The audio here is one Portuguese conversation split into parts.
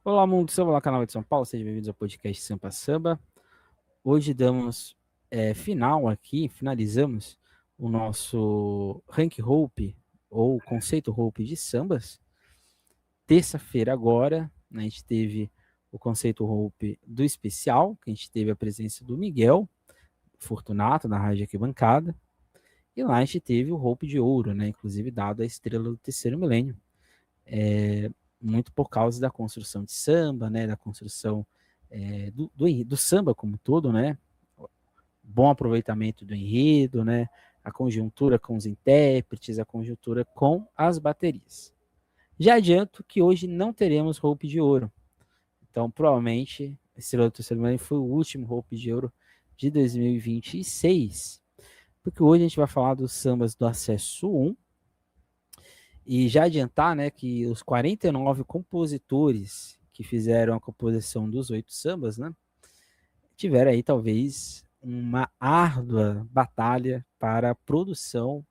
Olá, mundo samba, olá, canal de São Paulo, sejam bem-vindos ao podcast Sampa Samba. Hoje damos finalizamos o nosso Rank Hope, ou Conceito Hope de sambas. Terça-feira agora, né, a gente teve o Conceito Hope do especial, que a gente teve a presença do Miguel Fortunato, na Rádio Arquibancada, e lá a gente teve o Hope de Ouro, né, inclusive dado a estrela do terceiro milênio. Muito por causa da construção de samba, né, da construção do samba como um todo, né, bom aproveitamento do enredo, né, a conjuntura com os intérpretes, a conjuntura com as baterias. Já adianto que hoje não teremos Hope de Ouro, então provavelmente esse outro terceiro foi o último Hope de Ouro de 2026, porque hoje a gente vai falar dos sambas do Acesso 1, e já adiantar, né, que os 49 compositores que fizeram a composição dos 8 sambas, né, tiveram aí talvez uma árdua batalha para a produção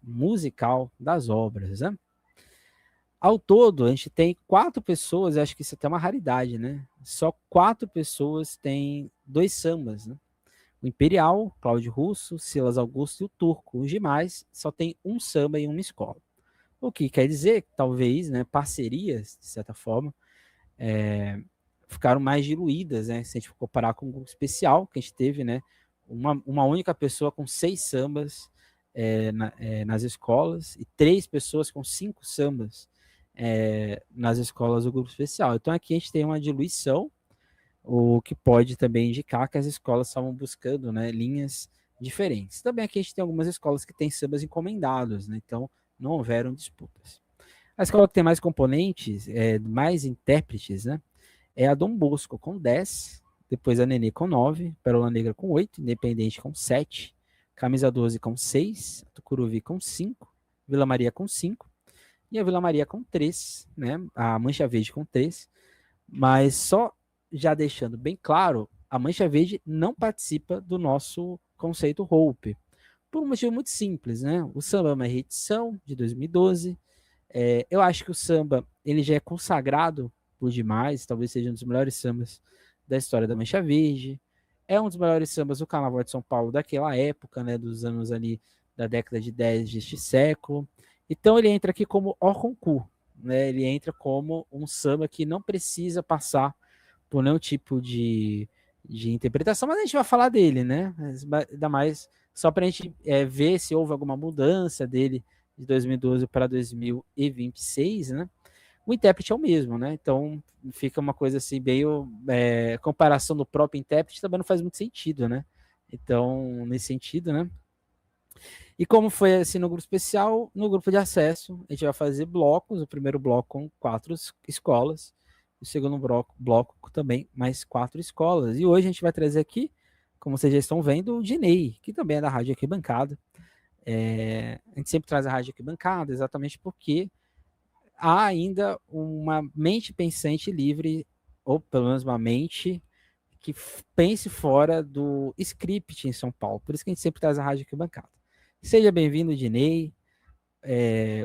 musical das obras, né? Ao todo, a gente tem 4 pessoas, acho que isso é até uma raridade, né? Só 4 pessoas têm 2 sambas, né? O Imperial, Cláudio Russo, Silas Augusto e o Turco. Os demais só tem um samba em uma escola. O que quer dizer que talvez, né, parcerias, de certa forma, ficaram mais diluídas, né? Se a gente for comparar com o grupo especial, que a gente teve, né, uma única pessoa com 6 sambas nas escolas e 3 pessoas com 5 sambas nas escolas do grupo especial. Então aqui a gente tem uma diluição, o que pode também indicar que as escolas estavam buscando, né, linhas diferentes. Também aqui a gente tem algumas escolas que têm sambas encomendados, né? Então não houveram disputas. A escola que tem mais componentes, mais intérpretes, né, é a Dom Bosco com 10, depois a Nenê com 9, Pérola Negra com 8, Independente com 7, Camisa 12 com 6, Tucuruvi com 5, Vila Maria com 5, e a Vila Maria com 3, né, a Mancha Verde com 3, mas só já deixando bem claro, a Mancha Verde não participa do nosso conceito Hope, por um motivo muito simples, né? O samba é uma reedição de 2012. Eu acho que o samba ele já é consagrado por demais, talvez seja um dos melhores sambas da história da Mancha Verde. É um dos melhores sambas do Carnaval de São Paulo daquela época, né? Dos anos ali da década de 10 deste século. Então ele entra aqui como hors concours, né? Ele entra como um samba que não precisa passar por nenhum tipo de interpretação, mas a gente vai falar dele, né? Ainda mais só para a gente ver se houve alguma mudança dele de 2012 para 2026, né? O intérprete é o mesmo, né? Então fica uma coisa assim, meio comparação do próprio intérprete também não faz muito sentido, né? Então, nesse sentido, né? E como foi assim no grupo especial, no grupo de acesso, a gente vai fazer blocos, o primeiro bloco com 4 escolas, o segundo bloco também mais 4 escolas. E hoje a gente vai trazer aqui, como vocês já estão vendo, o Dinei, que também é da Rádio Arquibancada. A gente sempre traz a Rádio Arquibancada, exatamente porque há ainda uma mente pensante livre, ou pelo menos uma mente que pense fora do script em São Paulo. Por isso que a gente sempre traz a Rádio Arquibancada. Seja bem-vindo, Dinei.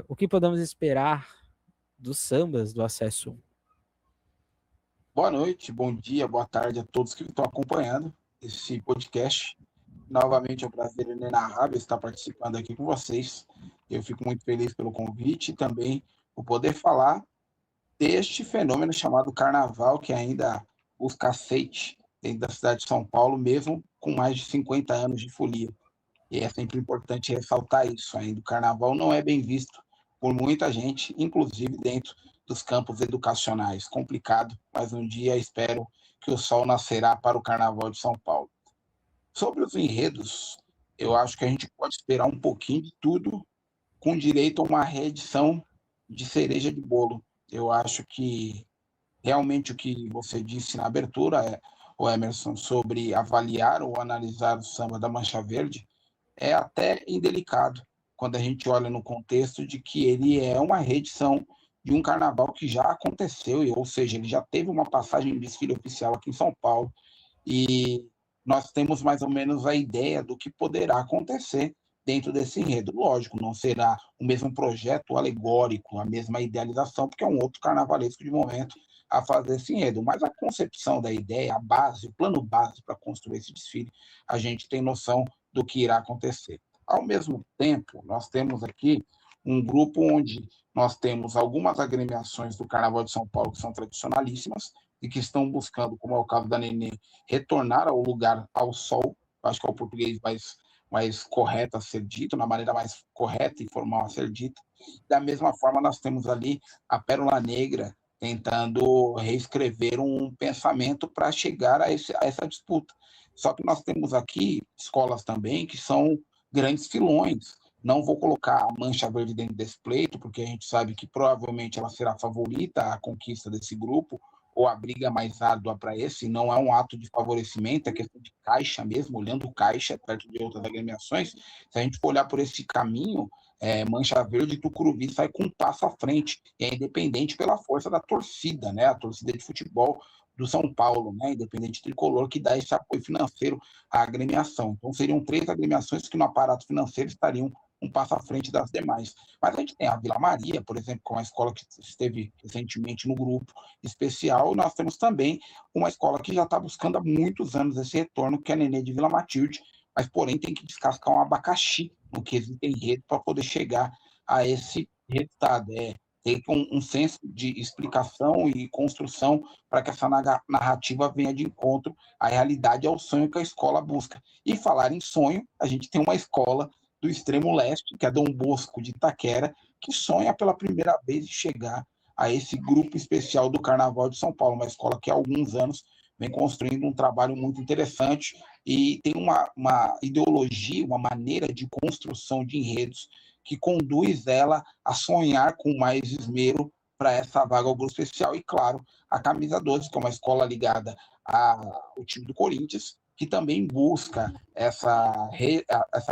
O que podemos esperar dos sambas do Acesso 1? Boa noite, bom dia, boa tarde a todos que estão acompanhando esse podcast. Novamente é um prazer inenarrável estar participando aqui com vocês. Eu fico muito feliz pelo convite e também por poder falar deste fenômeno chamado Carnaval, que ainda busca aceite dentro da cidade de São Paulo, mesmo com mais de 50 anos de folia. E é sempre importante ressaltar isso ainda. O Carnaval não é bem visto por muita gente, inclusive dentro dos campos educacionais. Complicado, mas um dia espero que o sol nascerá para o Carnaval de São Paulo. Sobre os enredos, eu acho que a gente pode esperar um pouquinho de tudo, com direito a uma reedição de cereja de bolo. Eu acho que realmente o que você disse na abertura, o Emerson, sobre avaliar ou analisar o samba da Mancha Verde, é até indelicado quando a gente olha no contexto de que ele é uma reedição de um carnaval que já aconteceu, ou seja, ele já teve uma passagem de desfile oficial aqui em São Paulo, e nós temos mais ou menos a ideia do que poderá acontecer dentro desse enredo. Lógico, não será o mesmo projeto alegórico, a mesma idealização, porque é um outro carnavalesco de momento, a fazer esse enredo. Mas a concepção da ideia, a base, o plano base para construir esse desfile, a gente tem noção do que irá acontecer. Ao mesmo tempo, nós temos aqui um grupo onde nós temos algumas agremiações do Carnaval de São Paulo que são tradicionalíssimas e que estão buscando, como é o caso da Nenê, retornar ao lugar, ao sol. Acho que é o português mais correto a ser dito, na maneira mais correta e formal a ser dita. Da mesma forma, nós temos ali a Pérola Negra tentando reescrever um pensamento para chegar a essa disputa. Só que nós temos aqui escolas também que são grandes filões. Não vou colocar a Mancha Verde dentro desse pleito, porque a gente sabe que provavelmente ela será a favorita à conquista desse grupo, ou a briga mais árdua para esse. Não é um ato de favorecimento, é questão de caixa mesmo, olhando o caixa perto de outras agremiações. Se a gente for olhar por esse caminho, Mancha Verde e Tucuruvi sai com um passo à frente, e é independente pela força da torcida, né? A torcida de futebol do São Paulo, né? Independente Tricolor, que dá esse apoio financeiro à agremiação. Então, seriam 3 agremiações que no aparato financeiro estariam um passo à frente das demais. Mas a gente tem a Vila Maria, por exemplo, que é uma escola que esteve recentemente no grupo especial, e nós temos também uma escola que já está buscando há muitos anos esse retorno, que é a Nenê de Vila Matilde, mas porém tem que descascar um abacaxi no quesito enredo para poder chegar a esse resultado. Tem um senso de explicação e construção para que essa narrativa venha de encontro à realidade, ao sonho que a escola busca. E falar em sonho, a gente tem uma escola do extremo leste, que é Dom Bosco de Itaquera, que sonha pela primeira vez de chegar a esse grupo especial do Carnaval de São Paulo, uma escola que há alguns anos vem construindo um trabalho muito interessante e tem uma ideologia, uma maneira de construção de enredos que conduz ela a sonhar com mais esmero para essa vaga ao grupo especial. E, claro, a Camisa 12, que é uma escola ligada ao time do Corinthians, que também busca essa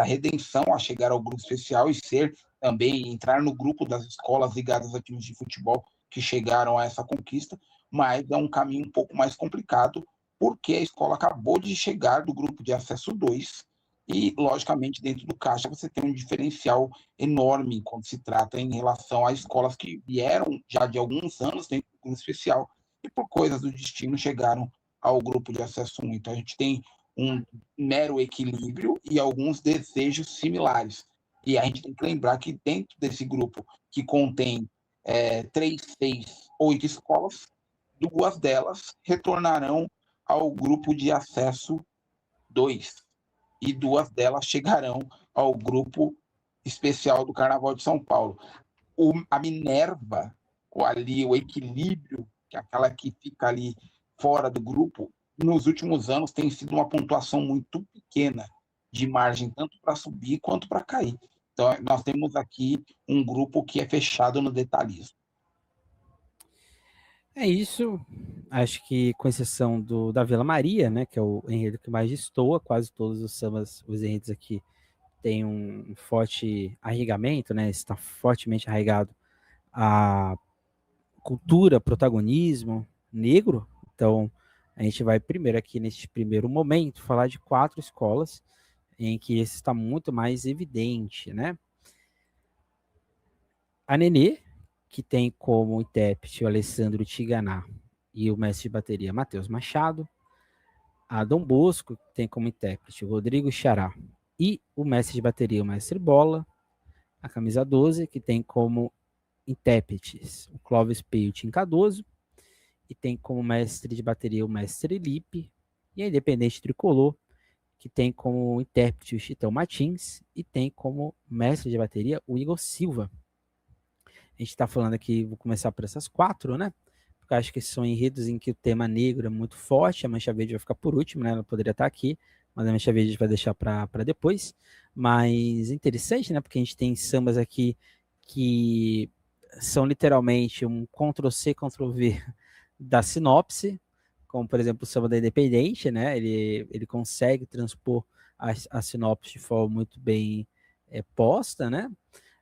redenção a chegar ao grupo especial e ser também, entrar no grupo das escolas ligadas a times de futebol que chegaram a essa conquista, mas é um caminho um pouco mais complicado, porque a escola acabou de chegar do grupo de acesso 2 e, logicamente, dentro do caixa você tem um diferencial enorme quando se trata em relação a escolas que vieram já de alguns anos dentro do grupo especial e, por coisas do destino, chegaram ao grupo de acesso 1. Então, a gente tem um mero equilíbrio e alguns desejos similares. E a gente tem que lembrar que dentro desse grupo, que contém 3, 6, 8 escolas, 2 delas retornarão ao grupo de acesso 2 e 2 delas chegarão ao grupo especial do Carnaval de São Paulo. A Minerva, o equilíbrio, que é aquela que fica ali fora do grupo, nos últimos anos tem sido uma pontuação muito pequena de margem, tanto para subir quanto para cair. Então, nós temos aqui um grupo que é fechado no detalhismo. É isso. Acho que, com exceção da Vila Maria, né, que é o enredo que mais destoa, quase todos os sambas, os enredos aqui têm um forte arraigamento, né, está fortemente arraigado a cultura, protagonismo negro. Então, a gente vai primeiro aqui, neste primeiro momento, falar de 4 escolas em que esse está muito mais evidente, né? A Nenê, que tem como intérprete o Alessandro Tiganá e o mestre de bateria Matheus Machado. A Dom Bosco, que tem como intérprete o Rodrigo Xará e o mestre de bateria, o mestre Bola. A Camisa 12, que tem como intérpretes o Clóvis Peiutin Cardoso e tem como mestre de bateria o mestre Lipe. E a Independente Tricolor, que tem como intérprete o Chitão Martins e tem como mestre de bateria o Igor Silva. A gente está falando aqui, vou começar por essas 4, né? Porque acho que são enredos em que o tema negro é muito forte. A Mancha Verde vai ficar por último, né? Ela poderia estar aqui, mas a Mancha Verde a gente vai deixar para depois. Mas interessante, né? Porque a gente tem sambas aqui que são literalmente um Ctrl-C, Ctrl-V da sinopse, como, por exemplo, o samba da Independente, né? Ele consegue transpor a sinopse de forma muito bem posta, né?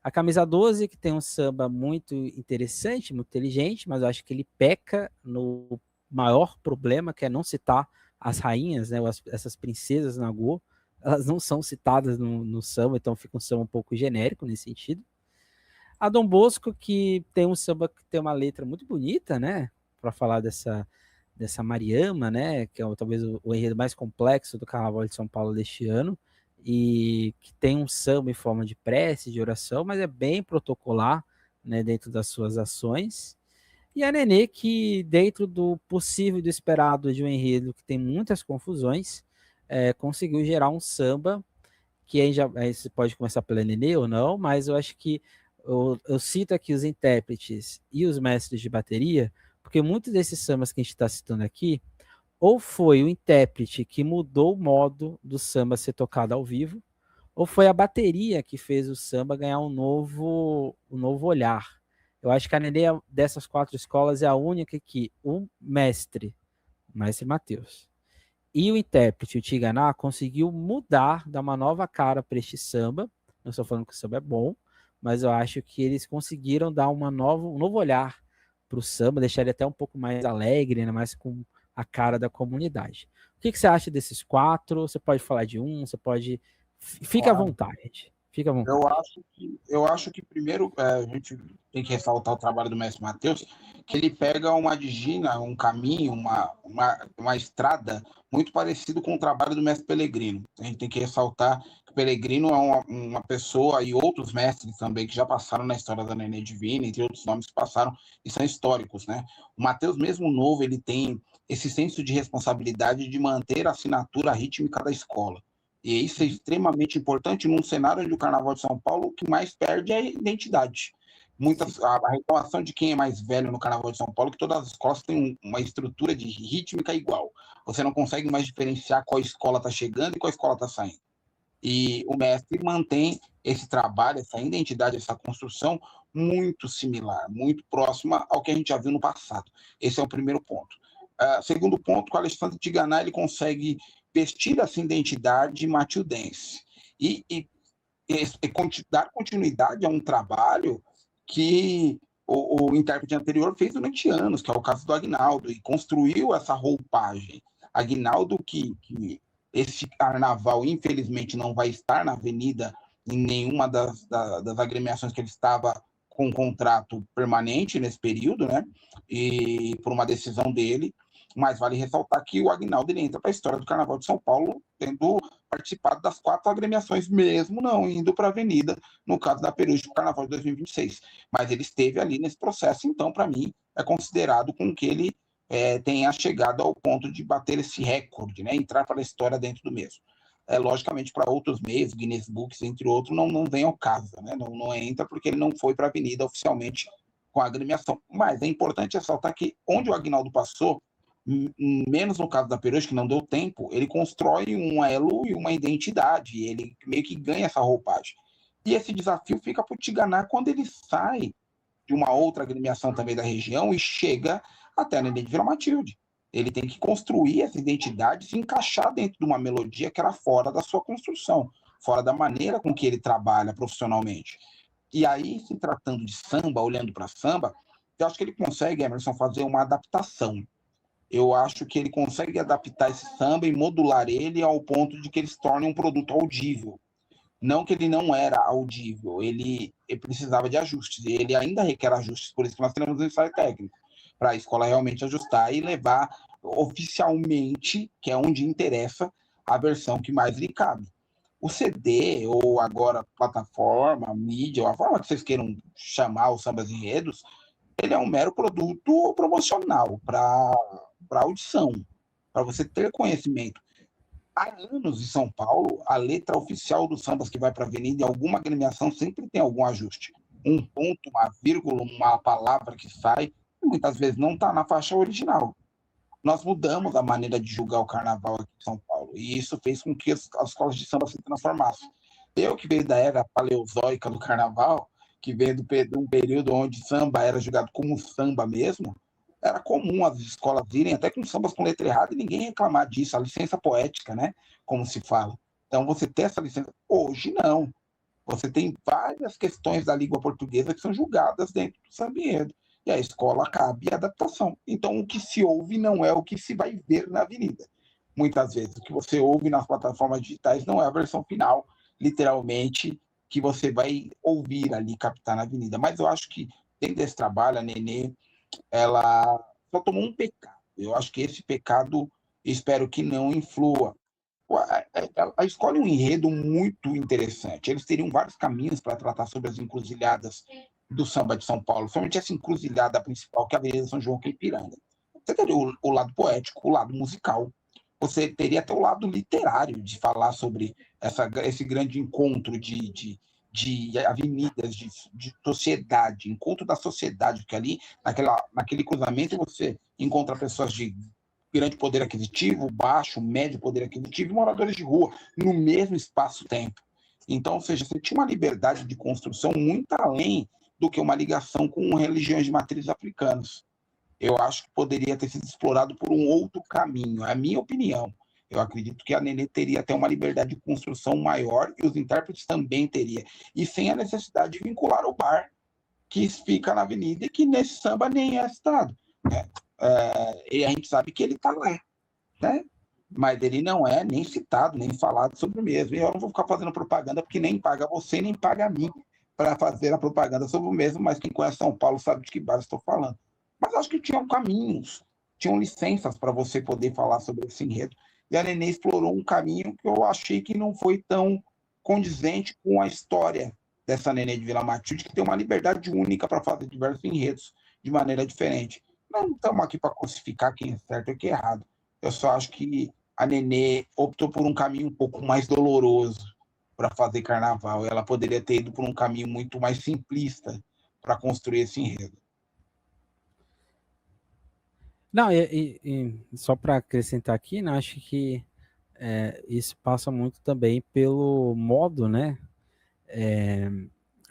A Camisa 12, que tem um samba muito interessante, muito inteligente, mas eu acho que ele peca no maior problema, que é não citar as rainhas, né, essas princesas Nagô, elas não são citadas no samba, então fica um samba um pouco genérico nesse sentido. A Dom Bosco, que tem um samba que tem uma letra muito bonita, né, para falar dessa Mariama, né, que é talvez o enredo mais complexo do Carnaval de São Paulo deste ano, e que tem um samba em forma de prece, de oração, mas é bem protocolar, né, dentro das suas ações. E a Nenê, que dentro do possível e do esperado de um enredo que tem muitas confusões, conseguiu gerar um samba que aí você pode começar pela Nenê ou não, mas eu acho que eu cito aqui os intérpretes e os mestres de bateria, porque muitos desses sambas que a gente está citando aqui, ou foi o intérprete que mudou o modo do samba ser tocado ao vivo, ou foi a bateria que fez o samba ganhar um novo olhar. Eu acho que a Nenê dessas 4 escolas é a única que o mestre Matheus, e o intérprete, o Tiganá, conseguiu mudar, dar uma nova cara para este samba. Não estou falando que o samba é bom, mas eu acho que eles conseguiram dar um novo olhar para o samba, deixar ele até um pouco mais alegre, né, mais com a cara da comunidade. O que você acha desses 4? Você pode falar de um, você pode... Fica à vontade. Fica à vontade. Eu acho que primeiro a gente tem que ressaltar o trabalho do mestre Matheus, que ele pega uma digina, um caminho, uma estrada muito parecido com o trabalho do mestre Pellegrino. A gente tem que ressaltar que o Pellegrino é uma pessoa, e outros mestres também que já passaram na história da Nenê Divina, entre outros nomes que passaram, e são históricos, né? O Matheus, mesmo novo, ele tem esse senso de responsabilidade de manter a assinatura rítmica da escola. E isso é extremamente importante num cenário onde o Carnaval de São Paulo, o que mais perde é a identidade. A reclamação de quem é mais velho no Carnaval de São Paulo é que todas as escolas têm uma estrutura de rítmica igual. Você não consegue mais diferenciar qual escola está chegando e qual escola está saindo. E o mestre mantém esse trabalho, essa identidade, essa construção muito similar, muito próxima ao que a gente já viu no passado. Esse é o primeiro ponto. Segundo ponto, com o Alexandre Tiganá, ele consegue vestir essa identidade matildense e dar continuidade a um trabalho que o intérprete anterior fez durante anos, que é o caso do Aguinaldo, e construiu essa roupagem. Aguinaldo, que esse carnaval, infelizmente, não vai estar na avenida em nenhuma das agremiações que ele estava com um contrato permanente nesse período, né? E por uma decisão dele, mas vale ressaltar que o Aguinaldo ele entra para a história do Carnaval de São Paulo, tendo participado das 4 agremiações, mesmo não indo para a avenida, no caso da Peruche, do Carnaval de 2026. Mas ele esteve ali nesse processo, então, para mim, é considerado com que ele tenha chegado ao ponto de bater esse recorde, né? Entrar para a história dentro do mesmo. Logicamente, para outros meios, Guinness Books, entre outros, não vem ao caso, né? Não entra porque ele não foi para a avenida oficialmente com a agremiação. Mas é importante ressaltar que onde o Aguinaldo passou, menos no caso da Peruche, que não deu tempo, ele constrói um elo e uma identidade, ele meio que ganha essa roupagem. E esse desafio fica para o Tiganá quando ele sai de uma outra agremiação também da região e chega até a Nenê de Vila Matilde. Ele tem que construir essa identidade, se encaixar dentro de uma melodia que era fora da sua construção, fora da maneira com que ele trabalha profissionalmente. E aí, se tratando de samba, olhando para samba, eu acho que ele consegue, Emerson, fazer uma adaptação. Eu acho que ele consegue adaptar esse samba e modular ele ao ponto de que ele se torne um produto audível. Não que ele não era audível, ele precisava de ajustes, e ele ainda requer ajustes, por isso que nós temos um ensaio técnico, para a escola realmente ajustar e levar oficialmente, que é onde interessa, a versão que mais lhe cabe. O CD, ou agora plataforma, mídia, ou a forma que vocês queiram chamar os sambas enredos, ele é um mero produto promocional para audição, para você ter conhecimento. Há anos em São Paulo, a letra oficial dos sambas que vai para a avenida, em alguma agremiação, sempre tem algum ajuste. Um ponto, uma vírgula, uma palavra que sai, e muitas vezes não está na faixa original. Nós mudamos a maneira de julgar o carnaval aqui em São Paulo, e isso fez com que as escolas de samba se transformassem. Eu, que veio da era paleozoica do carnaval, que veio de um período onde samba era julgado como samba mesmo, era comum as escolas irem até com sambas com letra errada e ninguém reclamar disso, a licença poética, né? Como se fala. Então, você ter essa licença. Hoje, não. Você tem várias questões da língua portuguesa que são julgadas dentro do samba enredo. E a escola cabe a adaptação. Então, o que se ouve não é o que se vai ver na avenida. Muitas vezes, o que você ouve nas plataformas digitais não é a versão final, literalmente, que você vai ouvir ali, captar na avenida. Mas eu acho que dentro desse trabalho, a Nenê, ela só tomou um pecado. Eu acho que esse pecado, espero que não influa. Ela escolhe um enredo muito interessante. Eles teriam vários caminhos para tratar sobre as encruzilhadas do samba de São Paulo, somente essa encruzilhada principal, que é a Avenida São João, que é Ipiranga. Você teria o lado poético, o lado musical, você teria até o lado literário de falar sobre esse grande encontro de avenidas, de sociedade, encontro da sociedade, porque ali, naquele cruzamento, você encontra pessoas de grande poder aquisitivo, baixo, médio poder aquisitivo e moradores de rua, no mesmo espaço-tempo. Então, ou seja, você tinha uma liberdade de construção muito além do que uma ligação com religiões de matrizes africanas. Eu acho que poderia ter sido explorado por um outro caminho, é a minha opinião. Eu acredito que a Nenê teria até uma liberdade de construção maior e os intérpretes também teriam. E sem a necessidade de vincular o bar que fica na avenida e que nesse samba nem é citado. Né? E a gente sabe que ele está lá, né? Mas ele não é nem citado, nem falado sobre o mesmo. E eu não vou ficar fazendo propaganda porque nem paga você, nem paga a mim para fazer a propaganda sobre o mesmo, mas quem conhece São Paulo sabe de que bar estou falando. Mas acho que tinham caminhos, tinham licenças para você poder falar sobre esse enredo. E a Nenê explorou um caminho que eu achei que não foi tão condizente com a história dessa Nenê de Vila Matilde, que tem uma liberdade única para fazer diversos enredos de maneira diferente. Não estamos aqui para crucificar quem é certo e quem é errado. Eu só acho que a Nenê optou por um caminho um pouco mais doloroso para fazer carnaval. Ela poderia ter ido por um caminho muito mais simplista para construir esse enredo. Não, só para acrescentar aqui, né, acho que isso passa muito também pelo modo, né,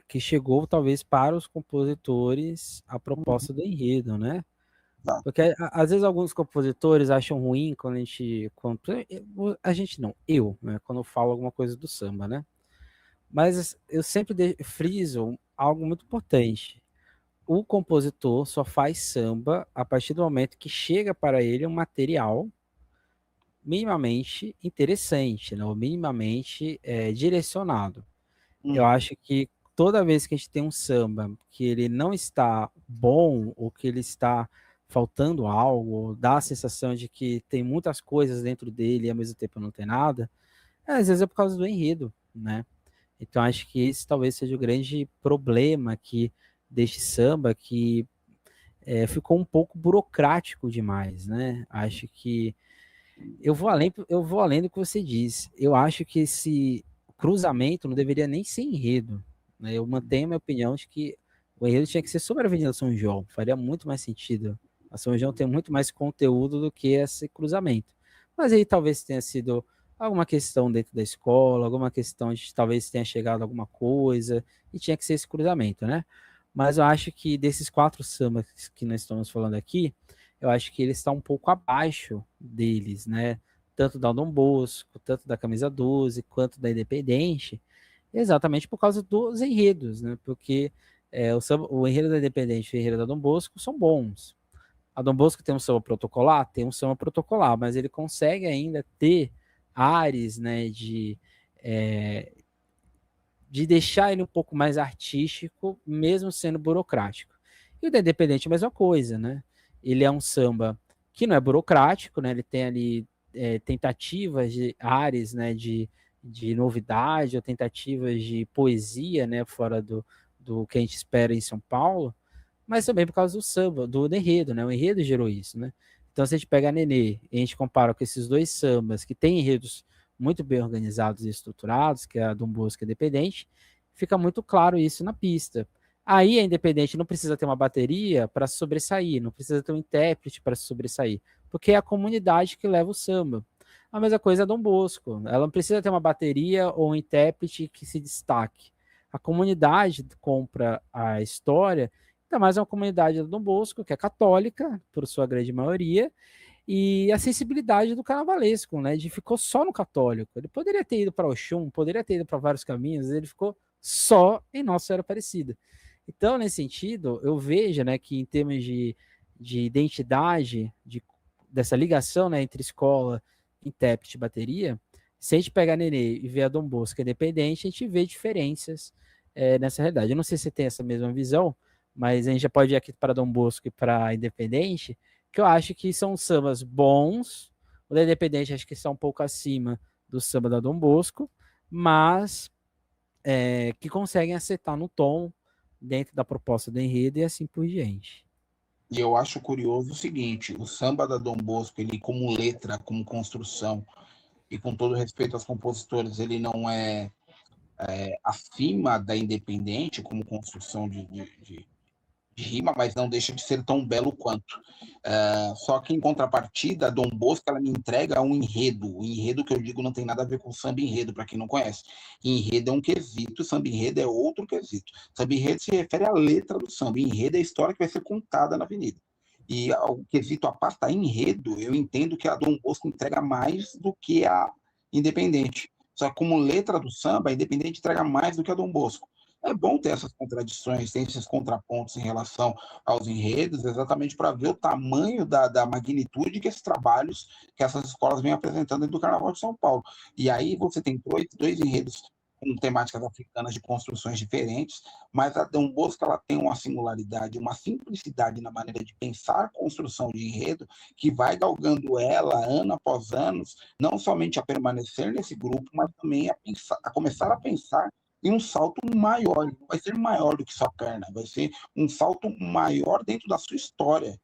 que chegou talvez para os compositores a proposta do enredo, né? Porque às vezes alguns compositores acham ruim quando a gente não, eu, né, quando eu falo alguma coisa do samba, né? Mas eu sempre friso algo muito importante. O compositor só faz samba a partir do momento que chega para ele um material minimamente interessante, né? Ou minimamente direcionado. Eu acho que toda vez que a gente tem um samba que ele não está bom ou que ele está faltando algo, ou dá a sensação de que tem muitas coisas dentro dele e ao mesmo tempo não tem nada, às vezes é por causa do enredo, né? Então acho que esse talvez seja o grande problema aqui deste samba, que ficou um pouco burocrático demais, né? Acho que eu vou além do que você diz. Eu acho que esse cruzamento não deveria nem ser enredo, né? Eu mantenho a minha opinião de que o enredo tinha que ser sobre a Avenida São João. Faria muito mais sentido. A São João tem muito mais conteúdo do que esse cruzamento. Mas aí talvez tenha sido alguma questão dentro da escola, alguma questão de talvez tenha chegado alguma coisa e tinha que ser esse cruzamento, né? Mas eu acho que desses 4 sambas que nós estamos falando aqui, eu acho que ele está um pouco abaixo deles, né? Tanto da Dom Bosco, tanto da Camisa 12, quanto da Independente, exatamente por causa dos enredos, né? Porque o enredo da Independente e o enredo da Dom Bosco são bons. A Dom Bosco tem um samba protocolar? Tem um samba protocolar, mas ele consegue ainda ter ares, né, de deixar ele um pouco mais artístico, mesmo sendo burocrático. E o da Independente é a mesma coisa, né? Ele é um samba que não é burocrático, né? Ele tem ali tentativas de áreas, né, de novidade, ou tentativas de poesia, né, fora do que a gente espera em São Paulo, mas também por causa do samba, do enredo, né? O enredo gerou isso, né? Então, se a gente pega a Nenê e a gente compara com esses dois sambas que têm enredos muito bem organizados e estruturados, que é a Dom Bosco e a Independente, fica muito claro isso na pista. Aí a Independente não precisa ter uma bateria para sobressair, não precisa ter um intérprete para sobressair, porque é a comunidade que leva o samba. A mesma coisa é a Dom Bosco, ela não precisa ter uma bateria ou um intérprete que se destaque. A comunidade compra a história, ainda mais uma comunidade do Dom Bosco, que é católica, por sua grande maioria, e a sensibilidade do carnavalesco, né? De ficou só no católico. Ele poderia ter ido para Oxum, poderia ter ido para vários caminhos, ele ficou só em Nossa Senhora Aparecida. Então, nesse sentido, eu vejo, né, que em termos de identidade, dessa ligação, né, entre escola, intérprete e bateria, se a gente pegar a Nenê e ver a Dom Bosco independente, a gente vê diferenças nessa realidade. Eu não sei se você tem essa mesma visão, mas a gente já pode ir aqui para Dom Bosco e para Independente, que eu acho que são sambas bons. O da Independente acho que está um pouco acima do samba da Dom Bosco, mas que conseguem acertar no tom, dentro da proposta do enredo e assim por diante. E eu acho curioso o seguinte, o samba da Dom Bosco, ele como letra, como construção, e com todo respeito aos compositores, ele não é acima da Independente como construção de rima, mas não deixa de ser tão belo quanto. Só que, em contrapartida, a Dom Bosco ela me entrega um enredo. O enredo que eu digo não tem nada a ver com samba enredo, para quem não conhece. Enredo é um quesito, samba enredo é outro quesito. Samba enredo se refere à letra do samba. Enredo é a história que vai ser contada na avenida. E o quesito a pasta enredo, eu entendo que a Dom Bosco entrega mais do que a Independente. Só que como letra do samba, a Independente entrega mais do que a Dom Bosco. É bom ter essas contradições, ter esses contrapontos em relação aos enredos, exatamente para ver o tamanho da magnitude que esses trabalhos, que essas escolas vêm apresentando dentro do Carnaval de São Paulo. E aí você tem dois enredos com temáticas africanas de construções diferentes, mas a Dom Bosco ela tem uma singularidade, uma simplicidade na maneira de pensar a construção de enredo que vai galgando ela, ano após ano, não somente a permanecer nesse grupo, mas também a começar a pensar em um salto maior, vai ser maior do que sua perna, vai ser um salto maior dentro da sua história,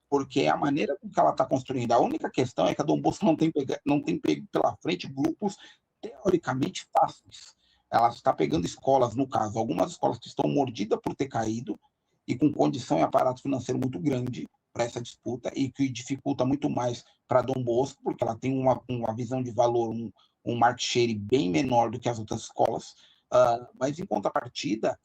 porque é a maneira com que ela está construindo. A única questão é que a Dom Bosco não tem pego pela frente grupos teoricamente fáceis. Ela está pegando escolas, no caso, algumas escolas que estão mordidas por ter caído e com condição e aparato financeiro muito grande para essa disputa e que dificulta muito mais para Dom Bosco, porque ela tem uma visão de valor, um market share bem menor do que as outras escolas. Mas em contrapartida,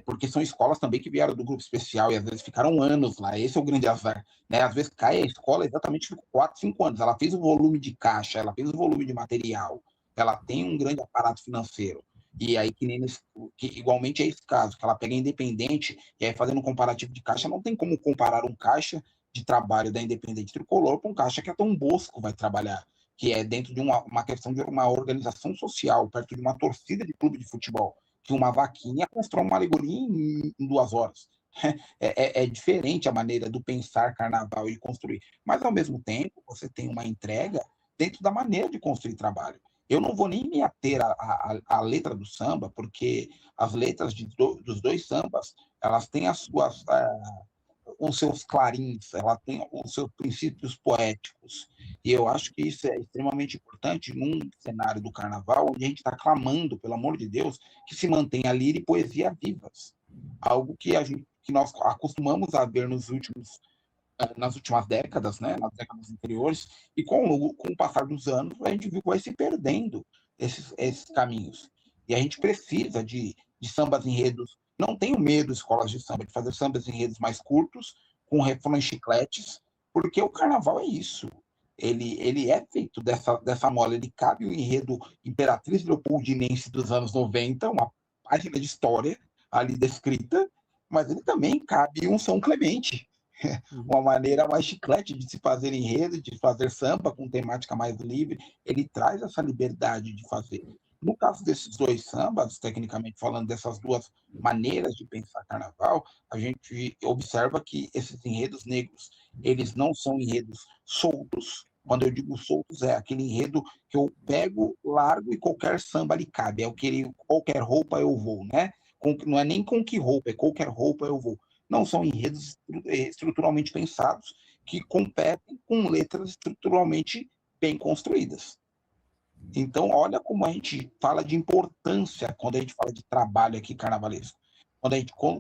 porque são escolas também que vieram do grupo especial e às vezes ficaram anos lá, esse é o grande azar, né? Às vezes cai a escola exatamente por 4, 5 anos, ela fez o volume de caixa, ela fez o volume de material, ela tem um grande aparato financeiro, e aí que igualmente é esse caso, que ela pega Independente, e aí fazendo um comparativo de caixa, não tem como comparar um caixa de trabalho da Independente Tricolor com um caixa que a Dom Bosco vai trabalhar, que é dentro de uma questão de uma organização social, perto de uma torcida de clube de futebol, que uma vaquinha constrói uma alegoria em 2 horas. É diferente a maneira do pensar carnaval e construir. Mas, ao mesmo tempo, você tem uma entrega dentro da maneira de construir trabalho. Eu não vou nem me ater à letra do samba, porque as letras dos dois sambas, elas têm os seus clarins, ela tem os seus princípios poéticos. E eu acho que isso é extremamente importante num cenário do carnaval, onde a gente está clamando, pelo amor de Deus, que se mantenha a lira e poesia vivas. Algo que nós acostumamos a ver nas últimas décadas, né, nas décadas anteriores, e com o passar dos anos, a gente viu que vai se perdendo esses caminhos. E a gente precisa de sambas enredos. Não tenho medo, escolas de samba, de fazer sambas enredos mais curtos, com refrões chicletes, porque o carnaval é isso. Ele é feito dessa mola, ele cabe o enredo Imperatriz Leopoldinense dos anos 90, uma página de história ali descrita, mas ele também cabe um São Clemente, uma maneira mais chiclete de se fazer enredo, de fazer samba com temática mais livre. Ele traz essa liberdade de fazer. No caso desses dois sambas, tecnicamente falando, dessas duas maneiras de pensar carnaval, a gente observa que esses enredos negros, eles não são enredos soltos. Quando eu digo soltos, é aquele enredo que eu pego, largo e qualquer samba lhe cabe. É o que qualquer roupa eu vou, né? Não é nem com que roupa, é qualquer roupa eu vou. Não são enredos estruturalmente pensados que competem com letras estruturalmente bem construídas. Então, olha como a gente fala de importância quando a gente fala de trabalho aqui carnavalesco.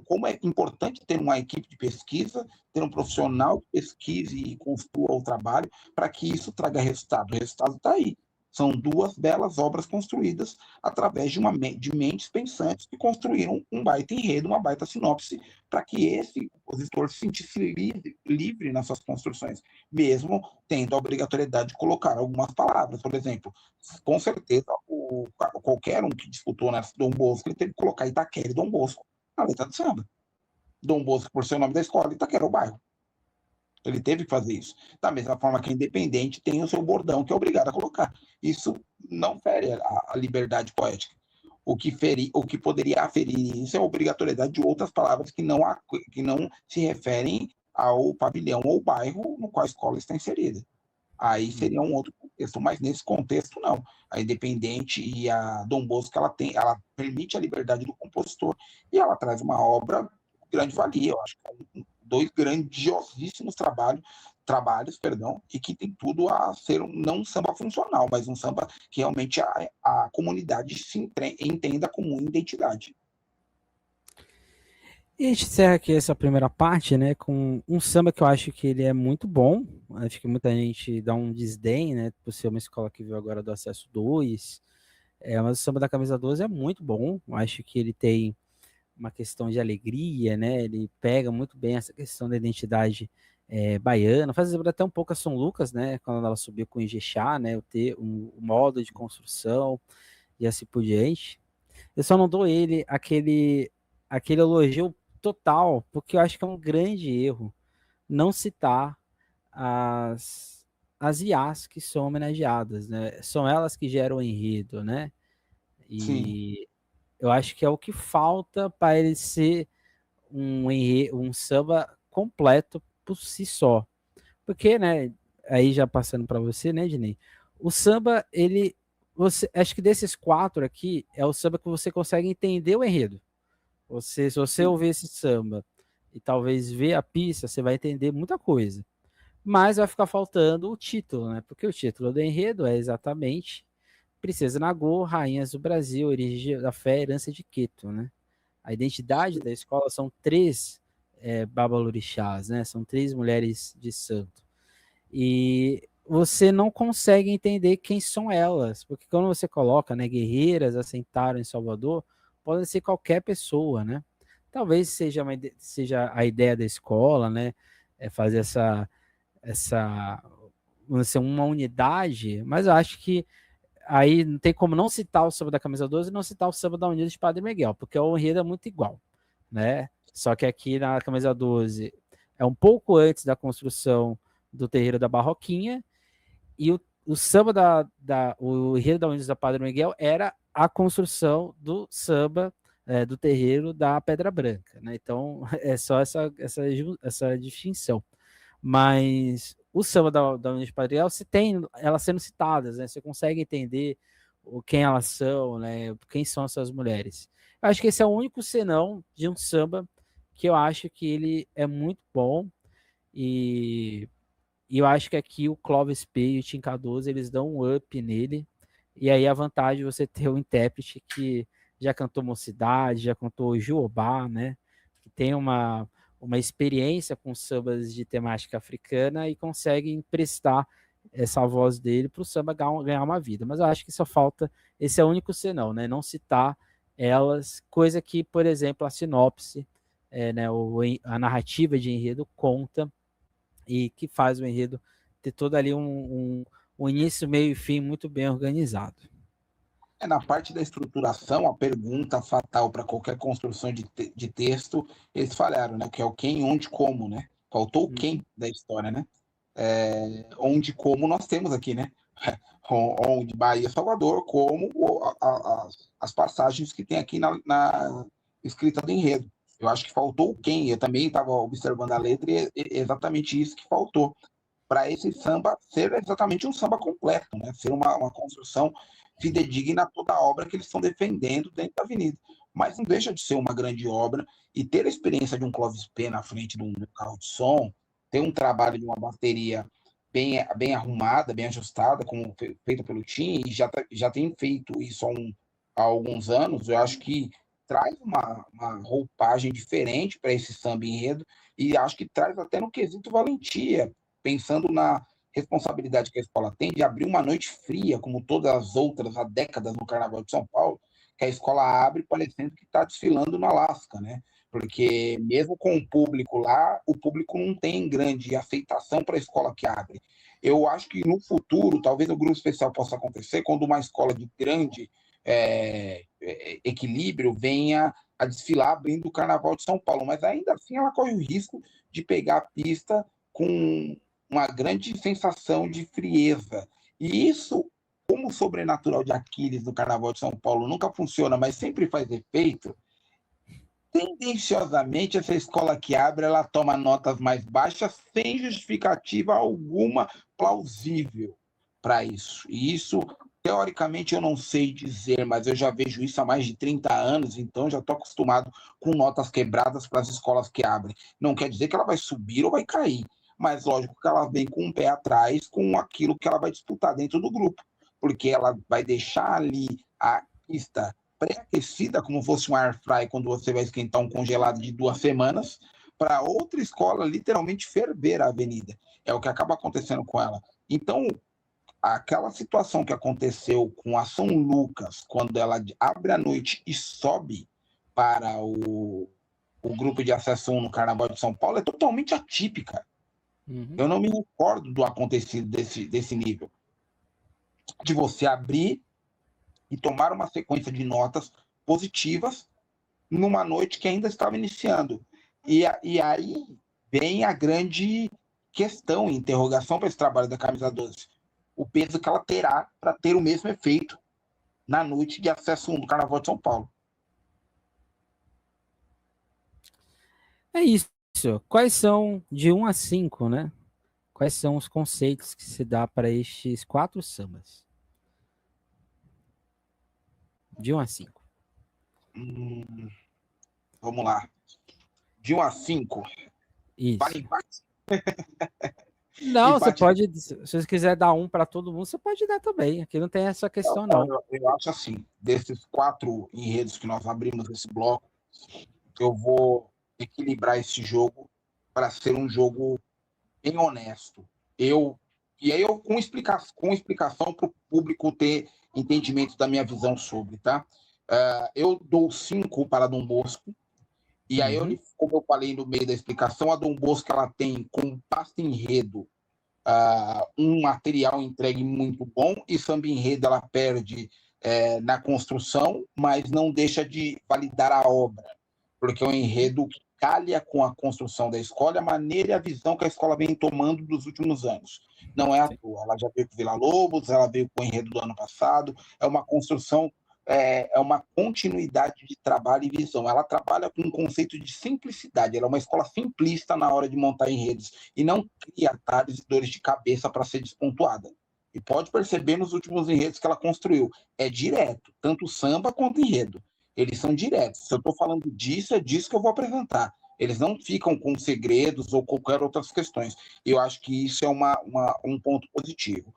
Como é importante ter uma equipe de pesquisa, ter um profissional que pesquise e construa o trabalho para que isso traga resultado. O resultado está aí. São duas belas obras construídas através de mentes pensantes que construíram um baita enredo, uma baita sinopse, para que esse compositor se sentisse livre nas suas construções, mesmo tendo a obrigatoriedade de colocar algumas palavras. Por exemplo, com certeza, qualquer um que disputou na Dom Bosco, ele teve que colocar Itaquera e Dom Bosco na letra do samba. Dom Bosco, por ser o nome da escola, Itaquera é o bairro. Ele teve que fazer isso. Da mesma forma que a Independente tem o seu bordão, que é obrigado a colocar. Isso não fere a liberdade poética. O que poderia aferir isso é a obrigatoriedade de outras palavras que não se referem ao pavilhão ou bairro no qual a escola está inserida. Aí seria um outro contexto, mas nesse contexto não. A Independente e a Dom Bosco, ela permite a liberdade do compositor e ela traz uma obra de grande valia. Eu acho que dois grandiosíssimos trabalhos, e que tem tudo a ser não um samba funcional, mas um samba que realmente a comunidade entenda como identidade. E a gente encerra aqui essa primeira parte, né, com um samba que eu acho que ele é muito bom. Acho que muita gente dá um desdém, né, por ser uma escola que veio agora do Acesso 2. Mas o samba da Camisa 12 é muito bom. Eu acho que ele tem uma questão de alegria, né? Ele pega muito bem essa questão da identidade baiana. Faz lembrar até um pouco a São Lucas, né? Quando ela subiu com o Ijexá, né? O modo de construção e assim por diante. Eu só não dou ele aquele elogio total, porque eu acho que é um grande erro não citar as IAs que são homenageadas, né? São elas que geram o enredo, né? Sim. E eu acho que é o que falta para ele ser um samba completo por si só. Porque, né, aí já passando para você, né, Dinei, o samba, acho que desses 4 aqui, é o samba que você consegue entender o enredo. Se você ouvir esse samba e talvez ver a pista, você vai entender muita coisa. Mas vai ficar faltando o título, né? Porque o título do enredo é exatamente Princesa Nagô, Rainhas do Brasil, Origem da Fé, Herança de Queto, né? A identidade da escola são 3 babalorixás, né? São 3 mulheres de santo. E você não consegue entender quem são elas, porque quando você coloca, né, guerreiras assentaram em Salvador, podem ser qualquer pessoa, né? Talvez seja a ideia da escola, né? Fazer vamos dizer, uma unidade, mas eu acho que aí não tem como não citar o samba da Camisa 12 e não citar o samba da Unidos de Padre Miguel, porque o enredo é muito igual, né? Só que aqui na Camisa 12 é um pouco antes da construção do terreiro da Barroquinha, e o samba o enredo da Unidos da Padre Miguel era a construção do samba do terreiro da Pedra Branca, né? Então é só essa distinção. Mas o samba da União de Padre Miguel, você tem elas sendo citadas, né? Você consegue entender quem elas são, né? Quem são essas mulheres. Eu acho que esse é o único senão de um samba que eu acho que ele é muito bom e eu acho que aqui o Clóvis P e o Tim Cardoso, eles dão um up nele, e aí a vantagem de você ter um intérprete que já cantou Mocidade, já cantou Juobá, né? Que tem uma experiência com sambas de temática africana e consegue emprestar essa voz dele para o samba ganhar uma vida. Mas eu acho que só falta, esse é o único senão, né? Não citar elas, coisa que, por exemplo, a sinopse, né, a narrativa de enredo conta e que faz o enredo ter todo ali um início, meio e fim muito bem organizado. Na parte da estruturação, a pergunta fatal para qualquer construção de texto, eles falharam, né? Que é o quem, onde, como, né? Faltou o quem da história, né? Onde, como nós temos aqui, né? Onde Bahia, Salvador, como as passagens que tem aqui na escrita do enredo. Eu acho que faltou o quem. Eu também estava observando a letra e é exatamente isso que faltou para esse samba ser exatamente um samba completo, né? Ser uma construção fidedigna a toda a obra que eles estão defendendo dentro da avenida. Mas não deixa de ser uma grande obra e ter a experiência de um Clóvis P na frente de um carro de som, ter um trabalho de uma bateria bem arrumada, bem ajustada, como feita pelo Tim, e já tem feito isso há alguns anos, eu acho que traz uma roupagem diferente para esse samba enredo e acho que traz até no quesito valentia, pensando na responsabilidade que a escola tem de abrir uma noite fria, como todas as outras há décadas no Carnaval de São Paulo, que a escola abre parecendo que está desfilando no Alasca, né? Porque mesmo com o público lá, o público não tem grande aceitação para a escola que abre. Eu acho que no futuro, talvez o grupo especial possa acontecer quando uma escola de grande equilíbrio venha a desfilar abrindo o Carnaval de São Paulo, mas ainda assim ela corre o risco de pegar a pista com uma grande sensação de frieza. E isso, como o sobrenatural de Aquiles no Carnaval de São Paulo nunca funciona, mas sempre faz efeito, tendenciosamente, essa escola que abre, ela toma notas mais baixas sem justificativa alguma plausível para isso. E isso, teoricamente, eu não sei dizer, mas eu já vejo isso há mais de 30 anos, então já estou acostumado com notas quebradas para as escolas que abrem. Não quer dizer que ela vai subir ou vai cair, mas lógico que ela vem com um pé atrás com aquilo que ela vai disputar dentro do grupo, porque ela vai deixar ali a pista pré-aquecida, como fosse um air fry quando você vai esquentar um congelado de 2 semanas, para outra escola literalmente ferver a avenida. É o que acaba acontecendo com ela. Então, aquela situação que aconteceu com a São Lucas, quando ela abre a noite e sobe para o grupo de acesso 1 no Carnaval de São Paulo, é totalmente atípica. Eu não me recordo do acontecido desse nível. De você abrir e tomar uma sequência de notas positivas numa noite que ainda estava iniciando. E aí vem a grande questão, interrogação para esse trabalho da camisa 12. O peso que ela terá para ter o mesmo efeito na noite de acesso 1 do Carnaval de São Paulo. É isso. Quais são, de 1 a 5, né? Quais são os conceitos que se dá para estes 4 sambas? De 1 a 5. Vamos lá. De 1 a 5. Isso. Vale empate? Não, você pode, se você quiser dar 1 para todo mundo, você pode dar também. Aqui não tem essa questão, não. Eu acho assim, desses 4 enredos que nós abrimos esse bloco, eu vou equilibrar esse jogo para ser um jogo bem honesto. E aí eu com explicação para o público ter entendimento da minha visão sobre, tá? Eu dou 5 para Dom Bosco. E aí, como eu falei no meio da explicação, a Dom Bosco ela tem como pasta enredo um material entregue muito bom, e samba enredo ela perde na construção, mas não deixa de validar a obra, porque é um enredo que calha com a construção da escola, a maneira e a visão que a escola vem tomando dos últimos anos. Não é à toa, ela já veio com Vila Lobos, ela veio com o enredo do ano passado, é uma construção, é uma continuidade de trabalho e visão. Ela trabalha com um conceito de simplicidade, ela é uma escola simplista na hora de montar enredos, e não cria atalhos e dores de cabeça para ser despontuada. E pode perceber nos últimos enredos que ela construiu, é direto, tanto samba quanto enredo. Eles são diretos. Se eu estou falando disso, é disso que eu vou apresentar. Eles não ficam com segredos ou qualquer outras questões. Eu acho que isso é um ponto positivo.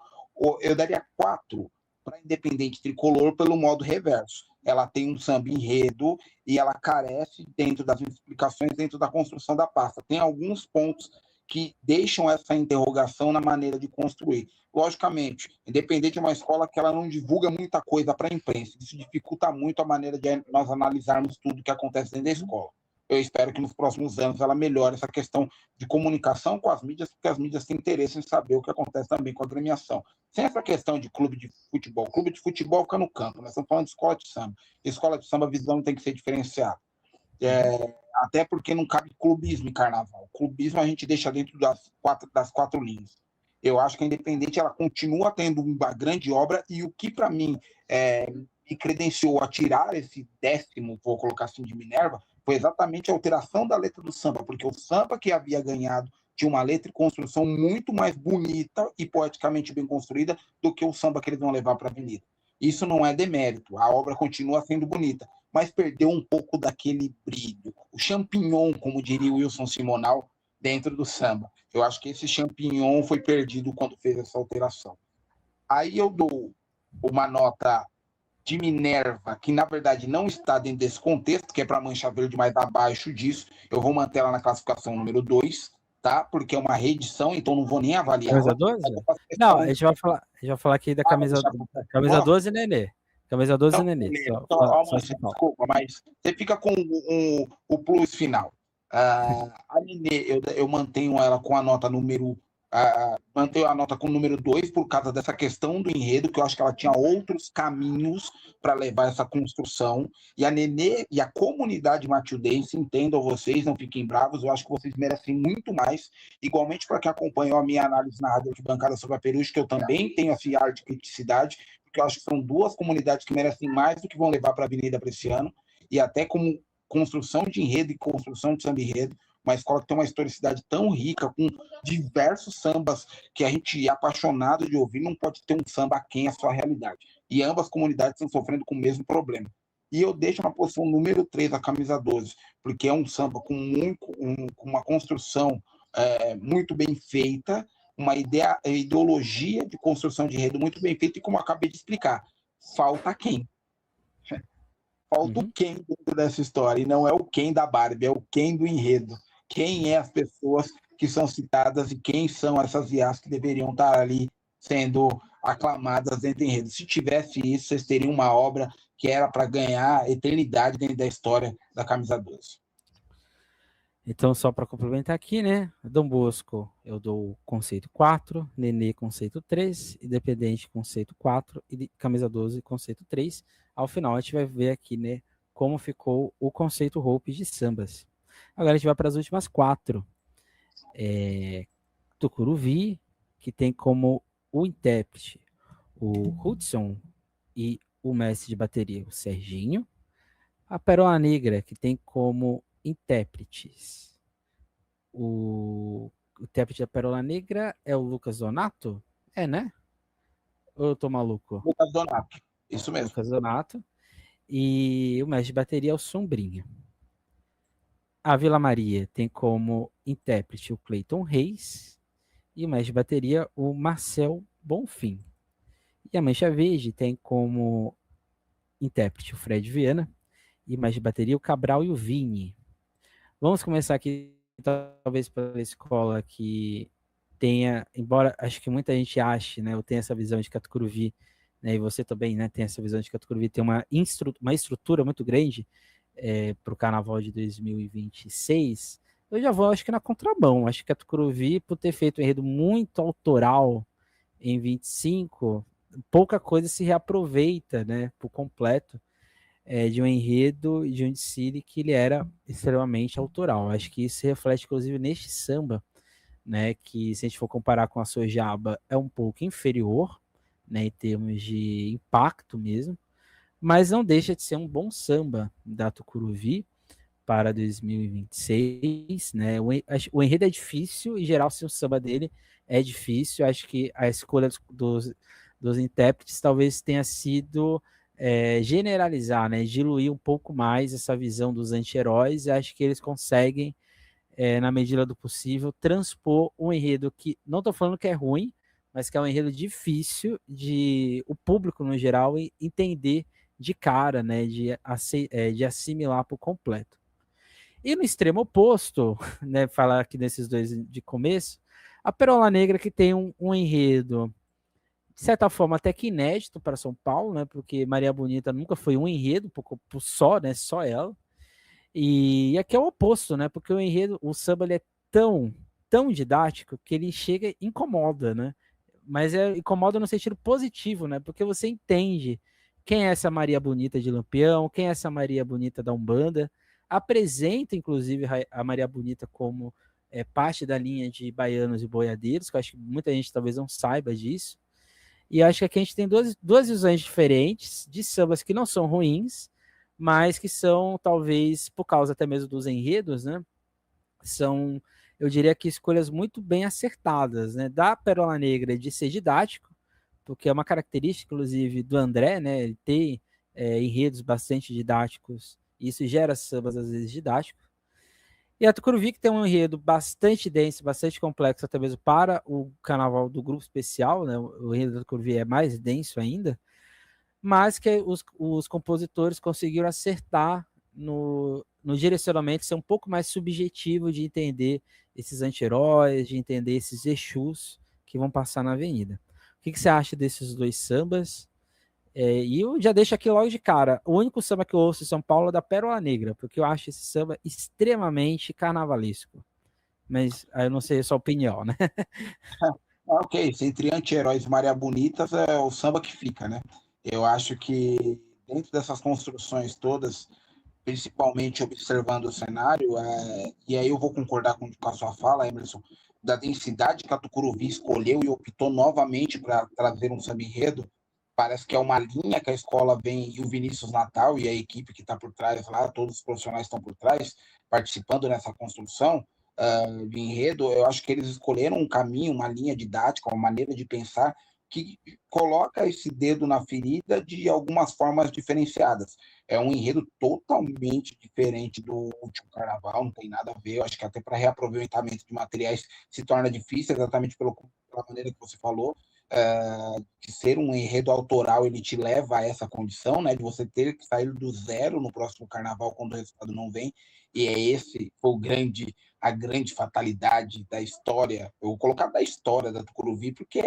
Eu daria 4 para Independente Tricolor pelo modo reverso. Ela tem um samba enredo e ela carece, dentro das explicações, dentro da construção da pasta. Tem alguns pontos que deixam essa interrogação na maneira de construir. Logicamente, Independente é uma escola que ela não divulga muita coisa para a imprensa. Isso dificulta muito a maneira de nós analisarmos tudo que acontece dentro da escola. Eu espero que nos próximos anos ela melhore essa questão de comunicação com as mídias, porque as mídias têm interesse em saber o que acontece também com a agremiação. Sem essa questão de clube de futebol fica no campo. Nós estamos falando de escola de samba. Escola de samba, a visão tem que ser diferenciada. Até porque não cabe clubismo em carnaval. Clubismo a gente deixa dentro das quatro linhas. Eu acho que a Independente ela continua tendo uma grande obra, e o que para mim me credenciou a tirar esse 10º, vou colocar assim, de Minerva, foi exatamente a alteração da letra do samba, porque o samba que havia ganhado tinha uma letra e construção muito mais bonita e poeticamente bem construída do que o samba que eles vão levar para a avenida. Isso não é demérito, a obra continua sendo bonita, mas perdeu um pouco daquele brilho, o champignon, como diria o Wilson Simonal, dentro do samba. Eu acho que esse champignon foi perdido quando fez essa alteração. Aí eu dou uma nota de Minerva, que na verdade não está dentro desse contexto, que é para Mancha Verde, mais abaixo disso. Eu vou manter ela na classificação número 2, tá? Porque é uma reedição, então não vou nem avaliar. Camisa 12? Não, a gente vai falar aqui da camisa 12 Nenê. Camisa 12 Nenê. Desculpa, mas você fica com o plus final. A Nenê, eu mantenho ela com a nota número... mantenho a nota com o número 2 por causa dessa questão do enredo, que eu acho que ela tinha outros caminhos para levar essa construção. E a Nenê e a comunidade matildense, entendam vocês, não fiquem bravos, eu acho que vocês merecem muito mais. Igualmente, para quem acompanhou a minha análise na Rádio Arquibancada sobre a Peruche, que eu também tenho esse ar de criticidade, porque eu acho que são 2 comunidades que merecem mais do que vão levar para a Avenida para esse ano. E até como construção de enredo e construção de samba-enredo, uma escola que tem uma historicidade tão rica, com diversos sambas que a gente é apaixonado de ouvir, não pode ter um samba aquém à sua realidade. E ambas as comunidades estão sofrendo com o mesmo problema. E eu deixo na posição número 3 a camisa 12, porque é um samba com uma construção muito bem feita, uma ideologia de construção de enredo muito bem feita, e como eu acabei de explicar, falta quem? Falta o quem dentro dessa história, e não é o quem da Barbie, é o quem do enredo. Quem é as pessoas que são citadas e quem são essas IAs que deveriam estar ali sendo aclamadas dentro do enredo. Se tivesse isso, vocês teriam uma obra que era para ganhar eternidade dentro da história da camisa 12. Então, só para complementar aqui, né? Dom Bosco, eu dou conceito 4, Nenê, conceito 3, Independente, conceito 4, e camisa 12, conceito 3. Ao final, a gente vai ver aqui, né, como ficou o conceito Hope de sambas. Agora a gente vai para as últimas 4. Tucuruvi, que tem como o intérprete o Hudson e o mestre de bateria, o Serginho. A Pérola Negra, que tem como intérpretes o intérprete da Pérola Negra é o Lucas Donato? É, né? Ou eu tô maluco? Lucas Donato, isso mesmo. Lucas Donato. E o mestre de bateria é o Sombrinha. A Vila Maria tem como intérprete o Cleiton Reis e o mestre de bateria o Marcel Bonfim. E a Mancha Verde tem como intérprete o Fred Viana e o mestre de bateria o Cabral e o Vini. Vamos começar aqui, talvez, pela escola que tenha, embora acho que muita gente ache, né, eu tenho essa visão de que a Tucuruvi, né, e você também, né, tem essa visão de que a Tucuruvi tem uma estrutura muito grande para o Carnaval de 2026, eu já vou, acho que na contramão. Acho que a Tucuruvi, por ter feito um enredo muito autoral em 25, pouca coisa se reaproveita, né, por completo, de um enredo e de um desfile que ele era extremamente autoral. Acho que isso se reflete, inclusive, neste samba, né, que se a gente for comparar com a Sojaba, é um pouco inferior, né, em termos de impacto mesmo, mas não deixa de ser um bom samba da Tucuruvi para 2026, né? O enredo é difícil, em geral, se o samba dele é difícil. Acho que a escolha dos intérpretes talvez tenha sido generalizar, né? Diluir um pouco mais essa visão dos anti-heróis. Acho que eles conseguem, na medida do possível, transpor um enredo que, não estou falando que é ruim, mas que é um enredo difícil de o público, no geral, entender de cara, né? De assimilar por completo. E no extremo oposto, né, falar aqui desses dois de começo, a Pérola Negra, que tem um enredo, de certa forma, até que inédito para São Paulo, né, porque Maria Bonita nunca foi um enredo por só, né, só ela. E aqui é o oposto, né, porque o enredo, o samba, ele é tão didático que ele chega e incomoda, né, mas incomoda no sentido positivo, né, porque você entende quem é essa Maria Bonita de Lampião, quem é essa Maria Bonita da Umbanda, apresenta, inclusive, a Maria Bonita como parte da linha de baianos e boiadeiros, que eu acho que muita gente talvez não saiba disso. E acho que aqui a gente tem duas visões diferentes de sambas que não são ruins, mas que são, talvez, por causa até mesmo dos enredos, né? São, eu diria que escolhas muito bem acertadas, né? Da Pérola Negra de ser didático, porque é uma característica, inclusive, do André, né? Ele tem enredos bastante didáticos, e isso gera sambas, às vezes, didáticos. E a Tucuruvi, que tem um enredo bastante denso, bastante complexo, até mesmo para o carnaval do grupo especial, né? O enredo da Tucuruvi é mais denso ainda, mas que os compositores conseguiram acertar no direcionamento, ser um pouco mais subjetivo de entender esses anti-heróis, de entender esses Exus que vão passar na avenida. O que você acha desses dois sambas? E eu já deixo aqui logo de cara, o único samba que eu ouço em São Paulo é da Pérola Negra, porque eu acho esse samba extremamente carnavalesco. Mas aí eu não sei a sua opinião, né? Ok, entre anti-heróis e Maria Bonitas é o samba que fica, né? Eu acho que dentro dessas construções todas, principalmente observando o cenário, e aí eu vou concordar com a sua fala, Emerson, da densidade que a Tucuruvi escolheu e optou novamente para trazer um samba enredo, parece que é uma linha que a escola vem, e o Vinícius Natal e a equipe que está por trás lá, todos os profissionais estão por trás, participando nessa construção de enredo. Eu acho que eles escolheram um caminho, uma linha didática, uma maneira de pensar que coloca esse dedo na ferida de algumas formas diferenciadas. É um enredo totalmente diferente do último carnaval, não tem nada a ver. Eu acho que até para reaproveitamento de materiais se torna difícil, exatamente pela maneira que você falou, que ser um enredo autoral ele te leva a essa condição, né, de você ter que sair do zero no próximo carnaval quando o resultado não vem, e esse foi a grande fatalidade da história. Eu vou colocar da história da Tucuruvi, porque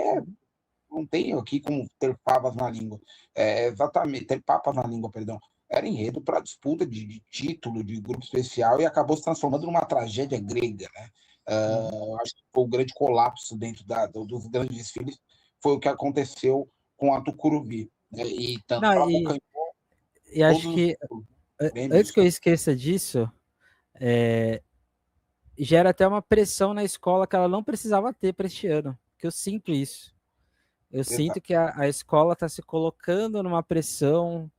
não tem aqui como ter papas na língua. Exatamente, ter papas na língua, perdão. Era enredo para disputa de título, de grupo especial, e acabou se transformando numa tragédia grega, né? Acho que foi o grande colapso dentro dos grandes desfiles, foi o que aconteceu com a Tucuruvi, né? E tanto Não, ela abocanhou e acho todos que os antes prêmios. que eu esqueça disso, gera até uma pressão na escola que ela não precisava ter para este ano, que eu sinto isso. Eu sinto Exato. que a escola está se colocando numa pressão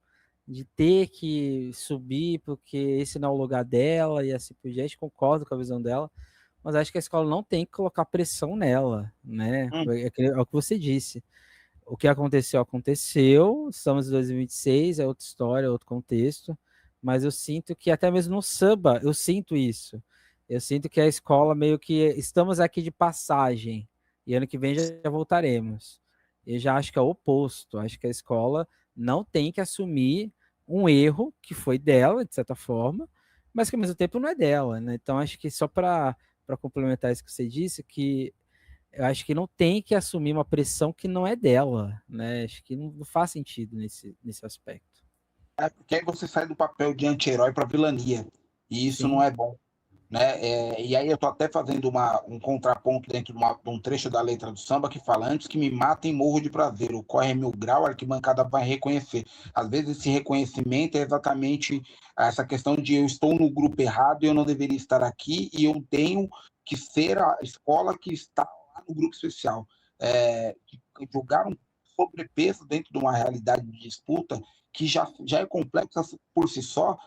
de ter que subir porque esse não é o lugar dela e assim por diante, concordo com a visão dela, mas acho que a escola não tem que colocar pressão nela, né? É o que você disse. O que aconteceu, aconteceu, estamos em 2026, é outra história, é outro contexto, mas eu sinto que até mesmo no samba, eu sinto isso. Eu sinto que a escola meio que estamos aqui de passagem e ano que vem já voltaremos. Eu já acho que é o oposto, acho que a escola não tem que assumir um erro que foi dela, de certa forma, mas que ao mesmo tempo não é dela, né? Então acho que só para complementar isso que você disse, que eu acho que não tem que assumir uma pressão que não é dela, né? Acho que não faz sentido nesse aspecto. Porque aí você sai do papel de anti-herói para vilania, e isso não Sim. é bom. Né? E aí eu estou até fazendo um contraponto dentro de um trecho da letra do samba que fala: antes que me matem, morro de prazer, o corre é mil grau, a arquibancada vai reconhecer. Às vezes esse reconhecimento é exatamente essa questão de eu estou no grupo errado e eu não deveria estar aqui, e eu tenho que ser a escola que está lá no grupo especial. Jogar um sobrepeso dentro de uma realidade de disputa que já é complexa por si só,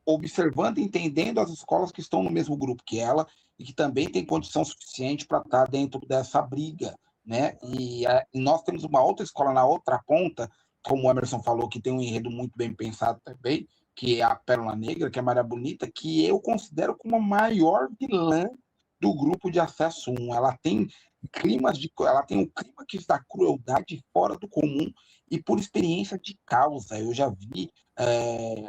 observando e entendendo as escolas que estão no mesmo grupo que ela e que também tem condição suficiente para estar dentro dessa briga, né? E nós temos uma outra escola na outra ponta, como o Emerson falou, que tem um enredo muito bem pensado também, que é a Pérola Negra, que é a Maria Bonita, que eu considero como a maior vilã do grupo de acesso 1. Ela tem um clima que da crueldade fora do comum e por experiência de causa. Eu já vi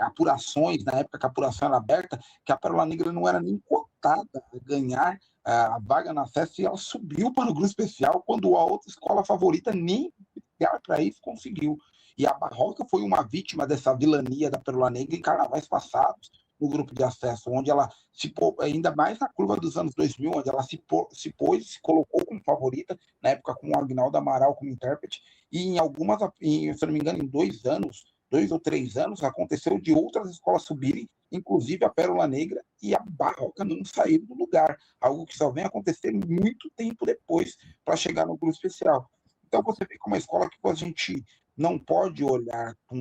apurações, na época que a apuração era aberta, que a Pérola Negra não era nem cotada a ganhar a vaga na festa e ela subiu para o grupo especial quando a outra escola favorita nem brigar para isso conseguiu. E a Barroca foi uma vítima dessa vilania da Pérola Negra em carnavais passados, no grupo de acesso, onde ela se pôs, ainda mais na curva dos anos 2000, onde ela se pôs, se colocou como favorita, na época com o Agnaldo Amaral como intérprete, e se eu não me engano, em 2 ou 3 anos, aconteceu de outras escolas subirem, inclusive a Pérola Negra e a Barroca não saíram do lugar, algo que só vem acontecer muito tempo depois para chegar no grupo especial. Então você vê como uma escola que a gente não pode olhar com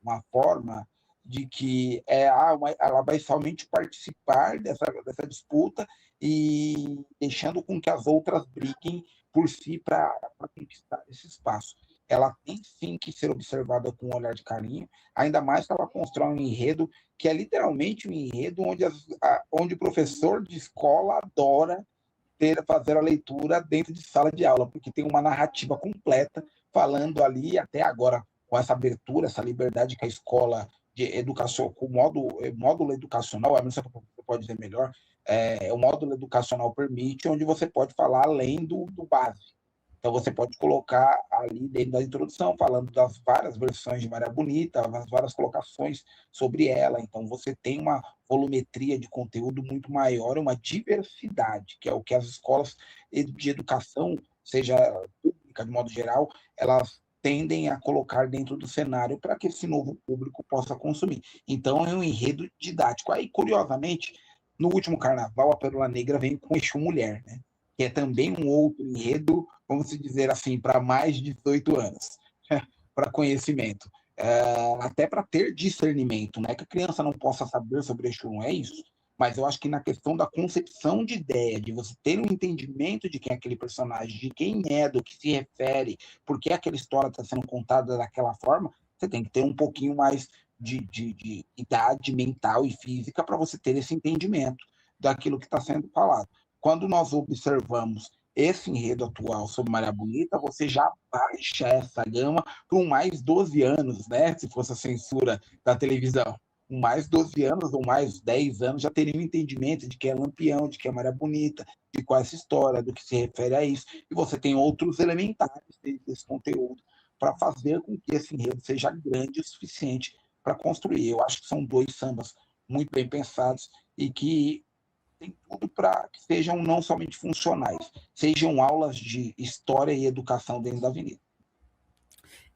uma forma de que ela vai somente participar dessa disputa e deixando com que as outras briguem por si para conquistar esse espaço. Ela tem sim que ser observada com um olhar de carinho, ainda mais que ela constrói um enredo que é literalmente um enredo onde o professor de escola adora fazer a leitura dentro de sala de aula, porque tem uma narrativa completa falando ali, até agora, com essa abertura, essa liberdade que a escola de educação, com o módulo educacional, a você pode dizer melhor, o módulo educacional permite, onde você pode falar além do básico. Então, você pode colocar ali dentro da introdução, falando das várias versões de Maria Bonita, as várias colocações sobre ela. Então, você tem uma volumetria de conteúdo muito maior, uma diversidade, que é o que as escolas de educação, seja pública de modo geral, elas tendem a colocar dentro do cenário para que esse novo público possa consumir. Então, é um enredo didático. Aí, curiosamente, no último carnaval, a Pérola Negra vem com Exu Mulher, né? Que é também um outro enredo, vamos dizer assim, para mais de 18 anos. para conhecimento, até para ter discernimento, né? Que a criança não possa saber sobre Exu, não é isso, mas eu acho que na questão da concepção de ideia, de você ter um entendimento de quem é aquele personagem, de quem é, do que se refere, por que aquela história está sendo contada daquela forma, você tem que ter um pouquinho mais de idade mental e física para você ter esse entendimento daquilo que está sendo falado. Quando nós observamos esse enredo atual sobre Maria Bonita, você já baixa essa gama para mais 12 anos, né? Se fosse a censura da televisão. Mais 12 anos ou mais 10 anos já teriam um entendimento de que é Lampião, de que é Maria Bonita, de qual é essa história, do que se refere a isso. E você tem outros elementares desse conteúdo para fazer com que esse enredo seja grande o suficiente para construir. Eu acho que são dois sambas muito bem pensados e que tem tudo para que sejam não somente funcionais, sejam aulas de história e educação dentro da avenida.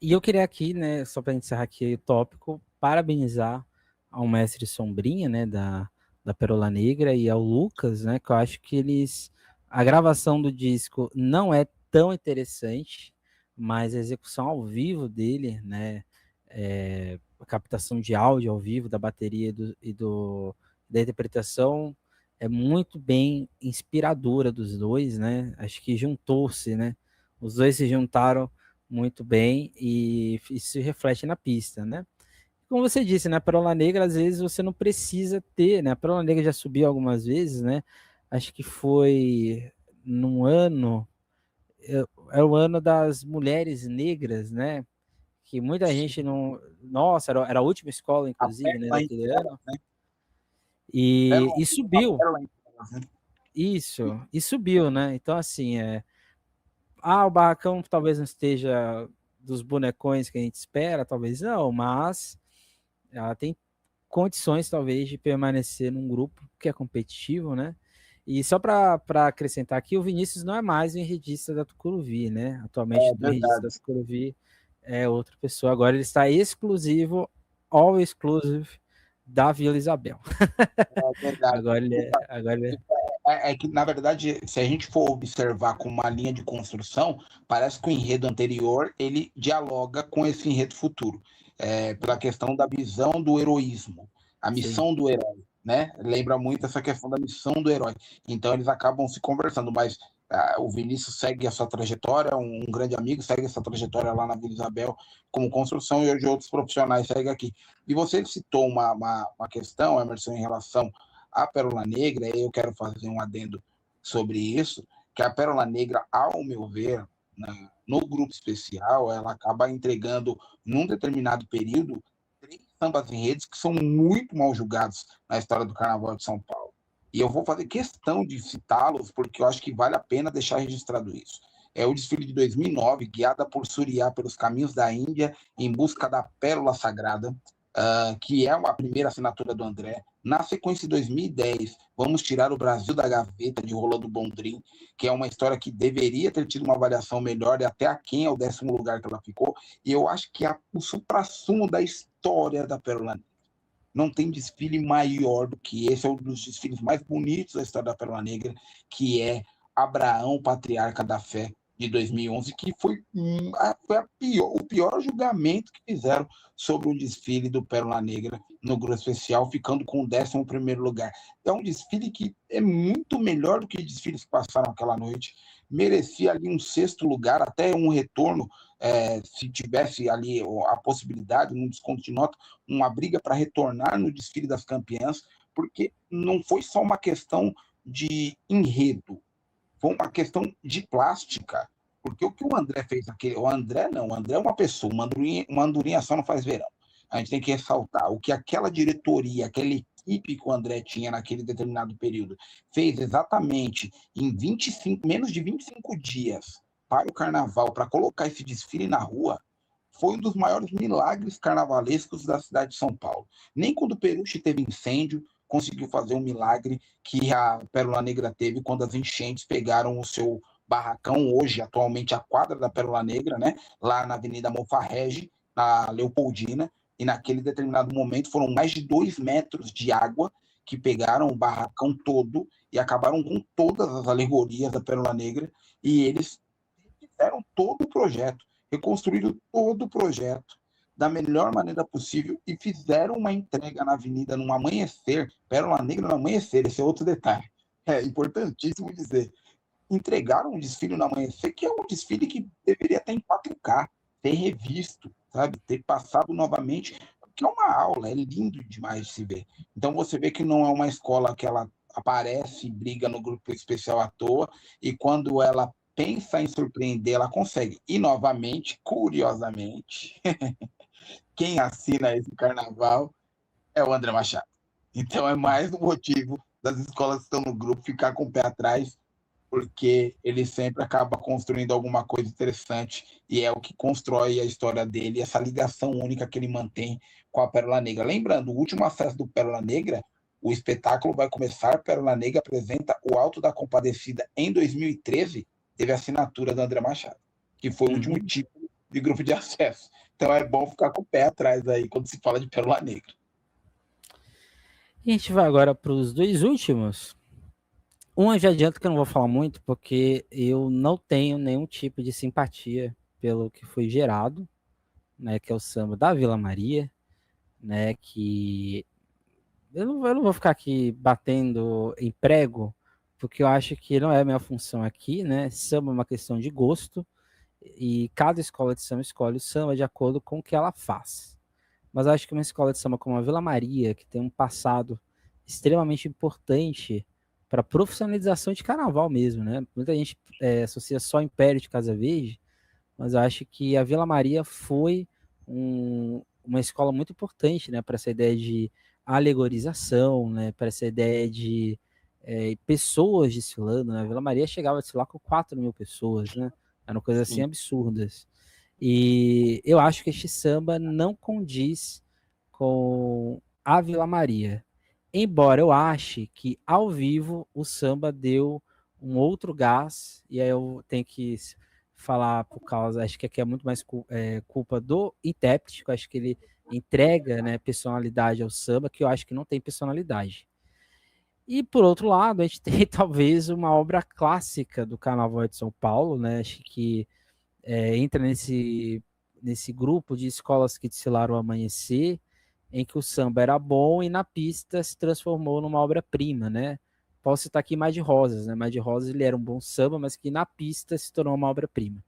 E eu queria aqui, né, só para encerrar aqui o tópico, parabenizar ao mestre Sombrinha, né, da Pérola Negra, e ao Lucas, né, que eu acho que a gravação do disco não é tão interessante, mas a execução ao vivo dele, né, a captação de áudio ao vivo, da bateria da interpretação é muito bem inspiradora dos dois, né? Acho que juntou-se, né? Os dois se juntaram muito bem e isso se reflete na pista, né? Como você disse, né? A Pérola Negra, às vezes você não precisa ter, né? A Pérola Negra já subiu algumas vezes, né? Acho que foi num ano, é o ano das mulheres negras, né? Que muita gente não. Nossa, era a última escola, inclusive, né, daquele ano. Né? E subiu. Isso, e subiu, né? Então, assim, o barracão talvez não esteja dos bonecões que a gente espera, talvez não, mas ela tem condições, talvez, de permanecer num grupo que é competitivo, né? E só para acrescentar aqui, o Vinícius não é mais o enredista da Tucuruvi, né? Atualmente, o enredista da Tucuruvi é outra pessoa. Agora ele está exclusivo, all exclusive, da Vila Isabel. Agora ele é que, na verdade, se a gente for observar com uma linha de construção, parece que o enredo anterior ele dialoga com esse enredo futuro, pela questão da visão do heroísmo, a missão Sim. do herói, né? Lembra muito essa questão da missão do herói. Então eles acabam se conversando, mas o Vinícius segue a sua trajetória, um grande amigo segue essa trajetória lá na Vila Isabel como construção e hoje outros profissionais seguem aqui. E você citou uma questão, Emerson, em relação a Pérola Negra, eu quero fazer um adendo sobre isso, que a Pérola Negra, ao meu ver, no grupo especial, ela acaba entregando, num determinado período, 3 sambas enredos que são muito mal julgados na história do Carnaval de São Paulo. E eu vou fazer questão de citá-los, porque eu acho que vale a pena deixar registrado isso. É o desfile de 2009, guiada por Suriá pelos caminhos da Índia, em busca da Pérola Sagrada, que é a primeira assinatura do André. Na sequência, de 2010, Vamos Tirar o Brasil da Gaveta, de Rolando Bondrin, que é uma história que deveria ter tido uma avaliação melhor e até aquém é o 10º lugar que ela ficou. E eu acho que é o suprassumo da história da Pérola Negra. Não tem desfile maior do que esse, é um dos desfiles mais bonitos da história da Pérola Negra, que é Abraão, Patriarca da Fé, de 2011, que foi o pior julgamento que fizeram sobre o desfile do Pérola Negra no grupo especial, ficando com o 11º lugar. É um desfile que é muito melhor do que os desfiles que passaram aquela noite, merecia ali um 6º lugar, até um retorno, se tivesse ali a possibilidade, um desconto de nota, uma briga para retornar no desfile das campeãs, porque não foi só uma questão de enredo, foi uma questão de plástica, porque o que o André fez aquele, o André é uma pessoa, uma andorinha só não faz verão. A gente tem que ressaltar o que aquela diretoria, aquela equipe que o André tinha naquele determinado período fez exatamente em menos de 25 dias para o carnaval, para colocar esse desfile na rua, foi um dos maiores milagres carnavalescos da cidade de São Paulo. Nem quando o Peruche teve incêndio, conseguiu fazer um milagre que a Pérola Negra teve quando as enchentes pegaram o seu barracão, hoje, atualmente, a quadra da Pérola Negra, né? Lá na Avenida Mofarrege, na Leopoldina, e naquele determinado momento foram mais de 2 metros de água que pegaram o barracão todo e acabaram com todas as alegorias da Pérola Negra, e eles fizeram todo o projeto. reconstruíram todo o projeto da melhor maneira possível e fizeram uma entrega na avenida no amanhecer, Pérola Negra no amanhecer, esse é outro detalhe. É importantíssimo dizer. Entregaram um desfile no amanhecer, que é um desfile que deveria estar em 4K, ter revisto, sabe? Ter passado novamente, que é uma aula, é lindo demais de se ver. Então você vê que não é uma escola que ela aparece e briga no grupo especial à toa, e quando ela pensa em surpreender, ela consegue. E novamente, curiosamente, quem assina esse carnaval é o André Machado. Então é mais um motivo das escolas que estão no grupo ficar com o pé atrás, porque ele sempre acaba construindo alguma coisa interessante e é o que constrói a história dele, essa ligação única que ele mantém com a Pérola Negra. Lembrando, o último acesso do Pérola Negra, o espetáculo vai começar, Pérola Negra apresenta o Alto da Compadecida em 2013, teve a assinatura do André Machado, que foi o último título de grupo de acesso. Então é bom ficar com o pé atrás aí quando se fala de Pérola Negra. E a gente vai agora para os dois últimos. Um eu já adianto que eu não vou falar muito, porque eu não tenho nenhum tipo de simpatia pelo que foi gerado, né, que é o samba da Vila Maria, né, que eu não vou ficar aqui batendo em prego, porque eu acho que não é a minha função aqui, né, samba é uma questão de gosto, e cada escola de samba escolhe o samba de acordo com o que ela faz. Mas eu acho que uma escola de samba como a Vila Maria, que tem um passado extremamente importante para a profissionalização de carnaval mesmo, né? Muita gente associa só Império de Casa Verde, mas eu acho que a Vila Maria foi uma escola muito importante, né? Para essa ideia de alegorização, né? Para essa ideia de pessoas desfilando, né? A Vila Maria chegava a desfilar com 4.000 pessoas, né? Eram coisas assim absurdas. E eu acho que este samba não condiz com a Vila Maria. Embora eu ache que ao vivo o samba deu um outro gás, e aí eu tenho que falar por causa, acho que aqui é muito mais culpa do intérprete, que eu acho que ele entrega, né, personalidade ao samba, que eu acho que não tem personalidade. E por outro lado, a gente tem talvez uma obra clássica do Carnaval de São Paulo, né, acho que entra nesse grupo de escolas que desfilaram o Amanhecer, em que o samba era bom e na pista se transformou numa obra-prima, né? Posso citar aqui Mar de Rosas, né? Mar de Rosas ele era um bom samba, mas que na pista se tornou uma obra-prima.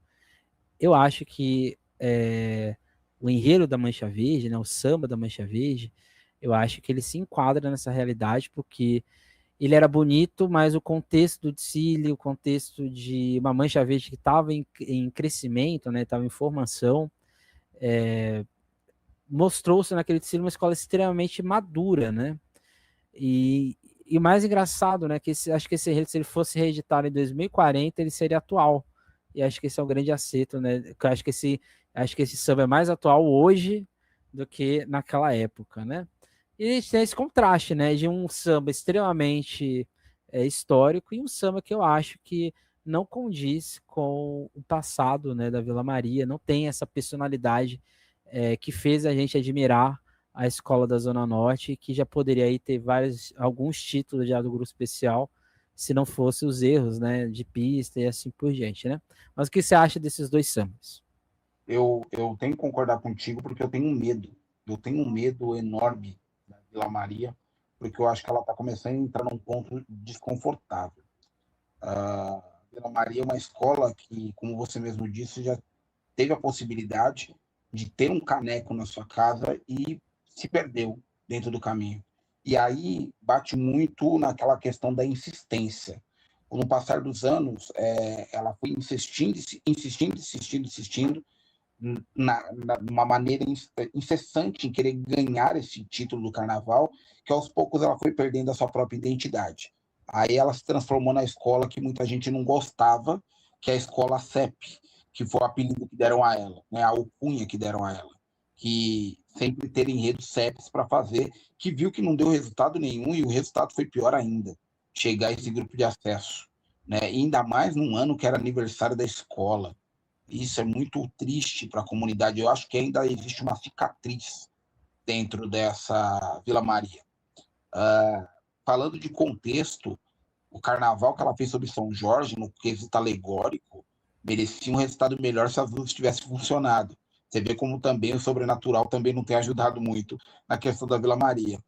Eu acho que o enredo da Mancha Verde, né? O samba da Mancha Verde, eu acho que ele se enquadra nessa realidade, porque ele era bonito, mas o contexto do desfile, o contexto de uma Mancha Verde que estava em crescimento, né, estava em formação, mostrou-se naquele desfile uma escola extremamente madura, né? E o mais engraçado, né, que acho que esse enredo, se ele fosse reeditado em 2040, ele seria atual. E acho que esse é um grande acerto, né? Eu acho que esse samba é mais atual hoje do que naquela época, né? E a gente tem esse contraste, né, de um samba extremamente histórico e um samba que eu acho que não condiz com o passado, né, da Vila Maria, não tem essa personalidade que fez a gente admirar a escola da Zona Norte, que já poderia aí ter alguns títulos já do grupo especial, se não fosse os erros, né, de pista e assim por diante, né? Mas o que você acha desses dois sambas? Eu tenho que concordar contigo porque eu tenho um medo. Eu tenho um medo enorme da Vila Maria, porque eu acho que ela está começando a entrar num ponto desconfortável. A Vila Maria é uma escola que, como você mesmo disse, já teve a possibilidade de ter um caneco na sua casa e se perdeu dentro do caminho. E aí bate muito naquela questão da insistência. Com o passar dos anos, ela foi insistindo, insistindo, insistindo, insistindo, uma maneira incessante em querer ganhar esse título do carnaval, que aos poucos ela foi perdendo a sua própria identidade. Aí ela se transformou na escola que muita gente não gostava, que é a escola CEP, que foi o apelido que deram a ela, né, a alcunha que deram a ela, que sempre teve enredos CEPs para fazer, que viu que não deu resultado nenhum e o resultado foi pior ainda, chegar a esse grupo de acesso, né, e ainda mais num ano que era aniversário da escola. Isso é muito triste para a comunidade. Eu acho que ainda existe uma cicatriz dentro dessa Vila Maria. Falando de contexto, o carnaval que ela fez sobre São Jorge, no quesito alegórico, merecia um resultado melhor se as luzes tivessem funcionado. Você vê como também o sobrenatural também não tem ajudado muito na questão da Vila Maria.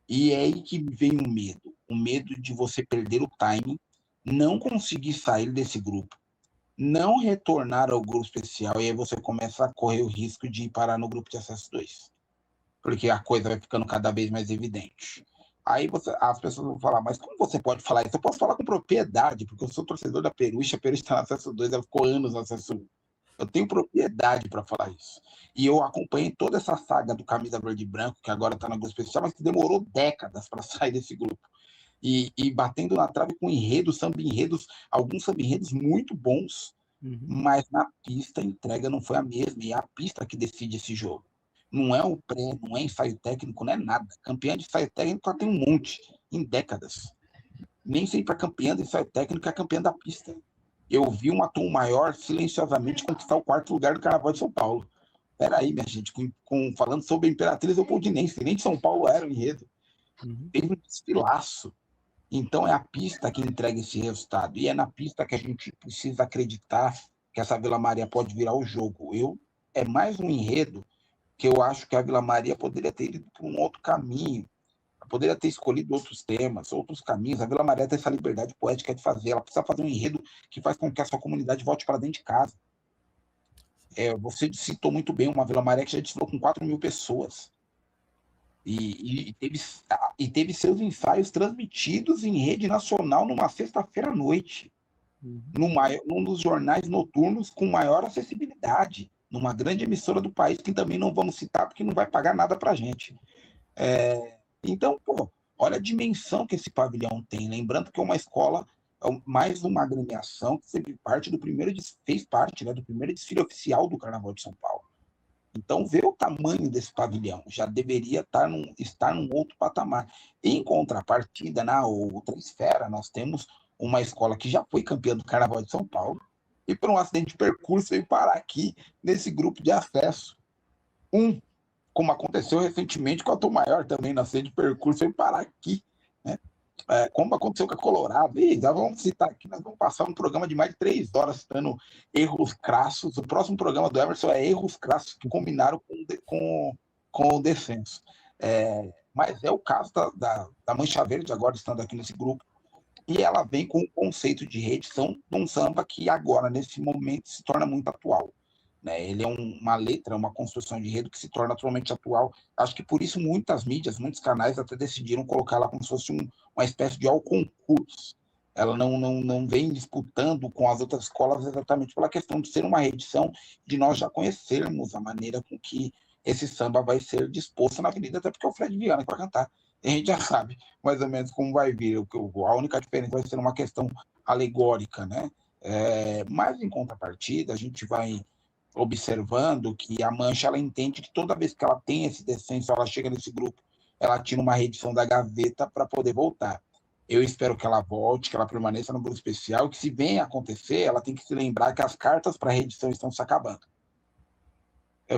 E é aí que vem o medo de você perder o timing, não conseguir sair desse grupo, não retornar ao grupo especial, e aí você começa a correr o risco de parar no grupo de acesso 2, porque a coisa vai ficando cada vez mais evidente. Aí as pessoas vão falar, mas como você pode falar isso? Eu posso falar com propriedade, porque eu sou torcedor da Peruche, a Peruche está no acesso 2, ela ficou anos no acesso 1. Eu tenho propriedade para falar isso. E eu acompanhei toda essa saga do Camisa Verde e Branco, que agora está no grupo especial, mas que demorou décadas para sair desse grupo. E batendo na trave com enredos, samba-enredos, alguns samba-enredos muito bons, mas na pista a entrega não foi a mesma, e é a pista que decide esse jogo. Não é o pré, não é ensaio técnico, não é nada. Campeã de ensaio técnico já tem um monte, em décadas. Nem sempre a campeã de ensaio técnico é a campeã da pista. Eu vi uma Tom Maior silenciosamente conquistar o 4º lugar do Carnaval de São Paulo. Peraí, minha gente, falando sobre a Imperatriz Leopoldinense, nem de São Paulo era o enredo. Teve um desfilaço. Então é a pista que entrega esse resultado. E é na pista que a gente precisa acreditar que essa Vila Maria pode virar o jogo. É mais um enredo que eu acho que a Vila Maria poderia ter ido por um outro caminho. Poderia ter escolhido outros temas, outros caminhos. A Vila Maria tem essa liberdade poética de fazer. Ela precisa fazer um enredo que faz com que a sua comunidade volte para dentro de casa. Você citou muito bem uma Vila Maria que já desfilou com 4.000 pessoas. E teve seus ensaios transmitidos em rede nacional numa sexta-feira à noite, num dos jornais noturnos com maior acessibilidade, numa grande emissora do país, que também não vamos citar porque não vai pagar nada para a gente. Então, olha a dimensão que esse pavilhão tem. Lembrando que é uma escola, mais uma agremiação que fez parte do primeiro desfile oficial do Carnaval de São Paulo. Então, vê o tamanho desse pavilhão, já deveria estar num outro patamar. Em contrapartida, na outra esfera, nós temos uma escola que já foi campeã do Carnaval de São Paulo e, por um acidente de percurso, veio parar aqui nesse grupo de acesso. Como aconteceu recentemente com a Tom Maior também, na acidente de percurso, veio parar aqui, né? Como aconteceu com a Colorado. Já vamos citar aqui, nós vamos passar um programa de mais de 3 horas citando erros crassos. O próximo programa do Emerson é erros crassos que combinaram com o descenso. Mas é o caso da Mancha Verde, agora estando aqui nesse grupo, e ela vem com o conceito de reedição de um samba que agora, nesse momento, se torna muito atual. Ele é uma letra, uma construção de enredo que se torna naturalmente atual. Acho que por isso muitas mídias, muitos canais até decidiram colocar ela como se fosse uma espécie de ao concurso. Ela não vem disputando com as outras escolas exatamente pela questão de ser uma reedição, de nós já conhecermos a maneira com que esse samba vai ser disposto na avenida, até porque é o Fred Viana que vai cantar. A gente já sabe mais ou menos como vai vir. A única diferença vai ser uma questão alegórica, né? Mas, em contrapartida, a gente vai observando que a Mancha, ela entende que toda vez que ela tem esse descenso, ela chega nesse grupo, ela tira uma reedição da gaveta para poder voltar. Eu espero que ela volte, que ela permaneça no grupo especial, que se vem a acontecer, ela tem que se lembrar que as cartas para reedição estão se acabando.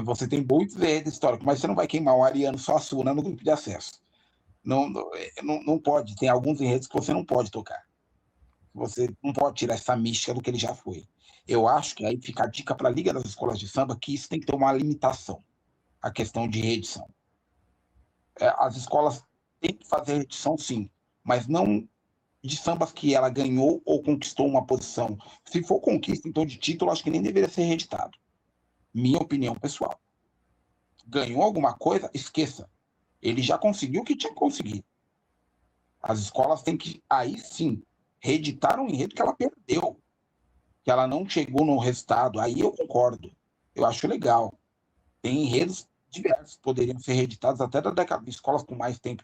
Você tem muitos enredos históricos, mas você não vai queimar um ariano só a sua, né, no grupo de acesso. Não pode, tem alguns enredos que você não pode tocar. Você não pode tirar essa mística do que ele já foi. Eu acho que aí fica a dica para a Liga das Escolas de Samba que isso tem que ter uma limitação, a questão de reedição. As escolas têm que fazer reedição, sim, mas não de sambas que ela ganhou ou conquistou uma posição. Se for conquista, então, de título, acho que nem deveria ser reeditado. Minha opinião pessoal. Ganhou alguma coisa? Esqueça. Ele já conseguiu o que tinha que conseguir. As escolas têm que, aí sim, reeditar um enredo que ela perdeu, que ela não chegou no resultado. Aí eu concordo. Eu acho legal. Tem enredos diversos que poderiam ser reeditados até da década de escolas com mais tempo,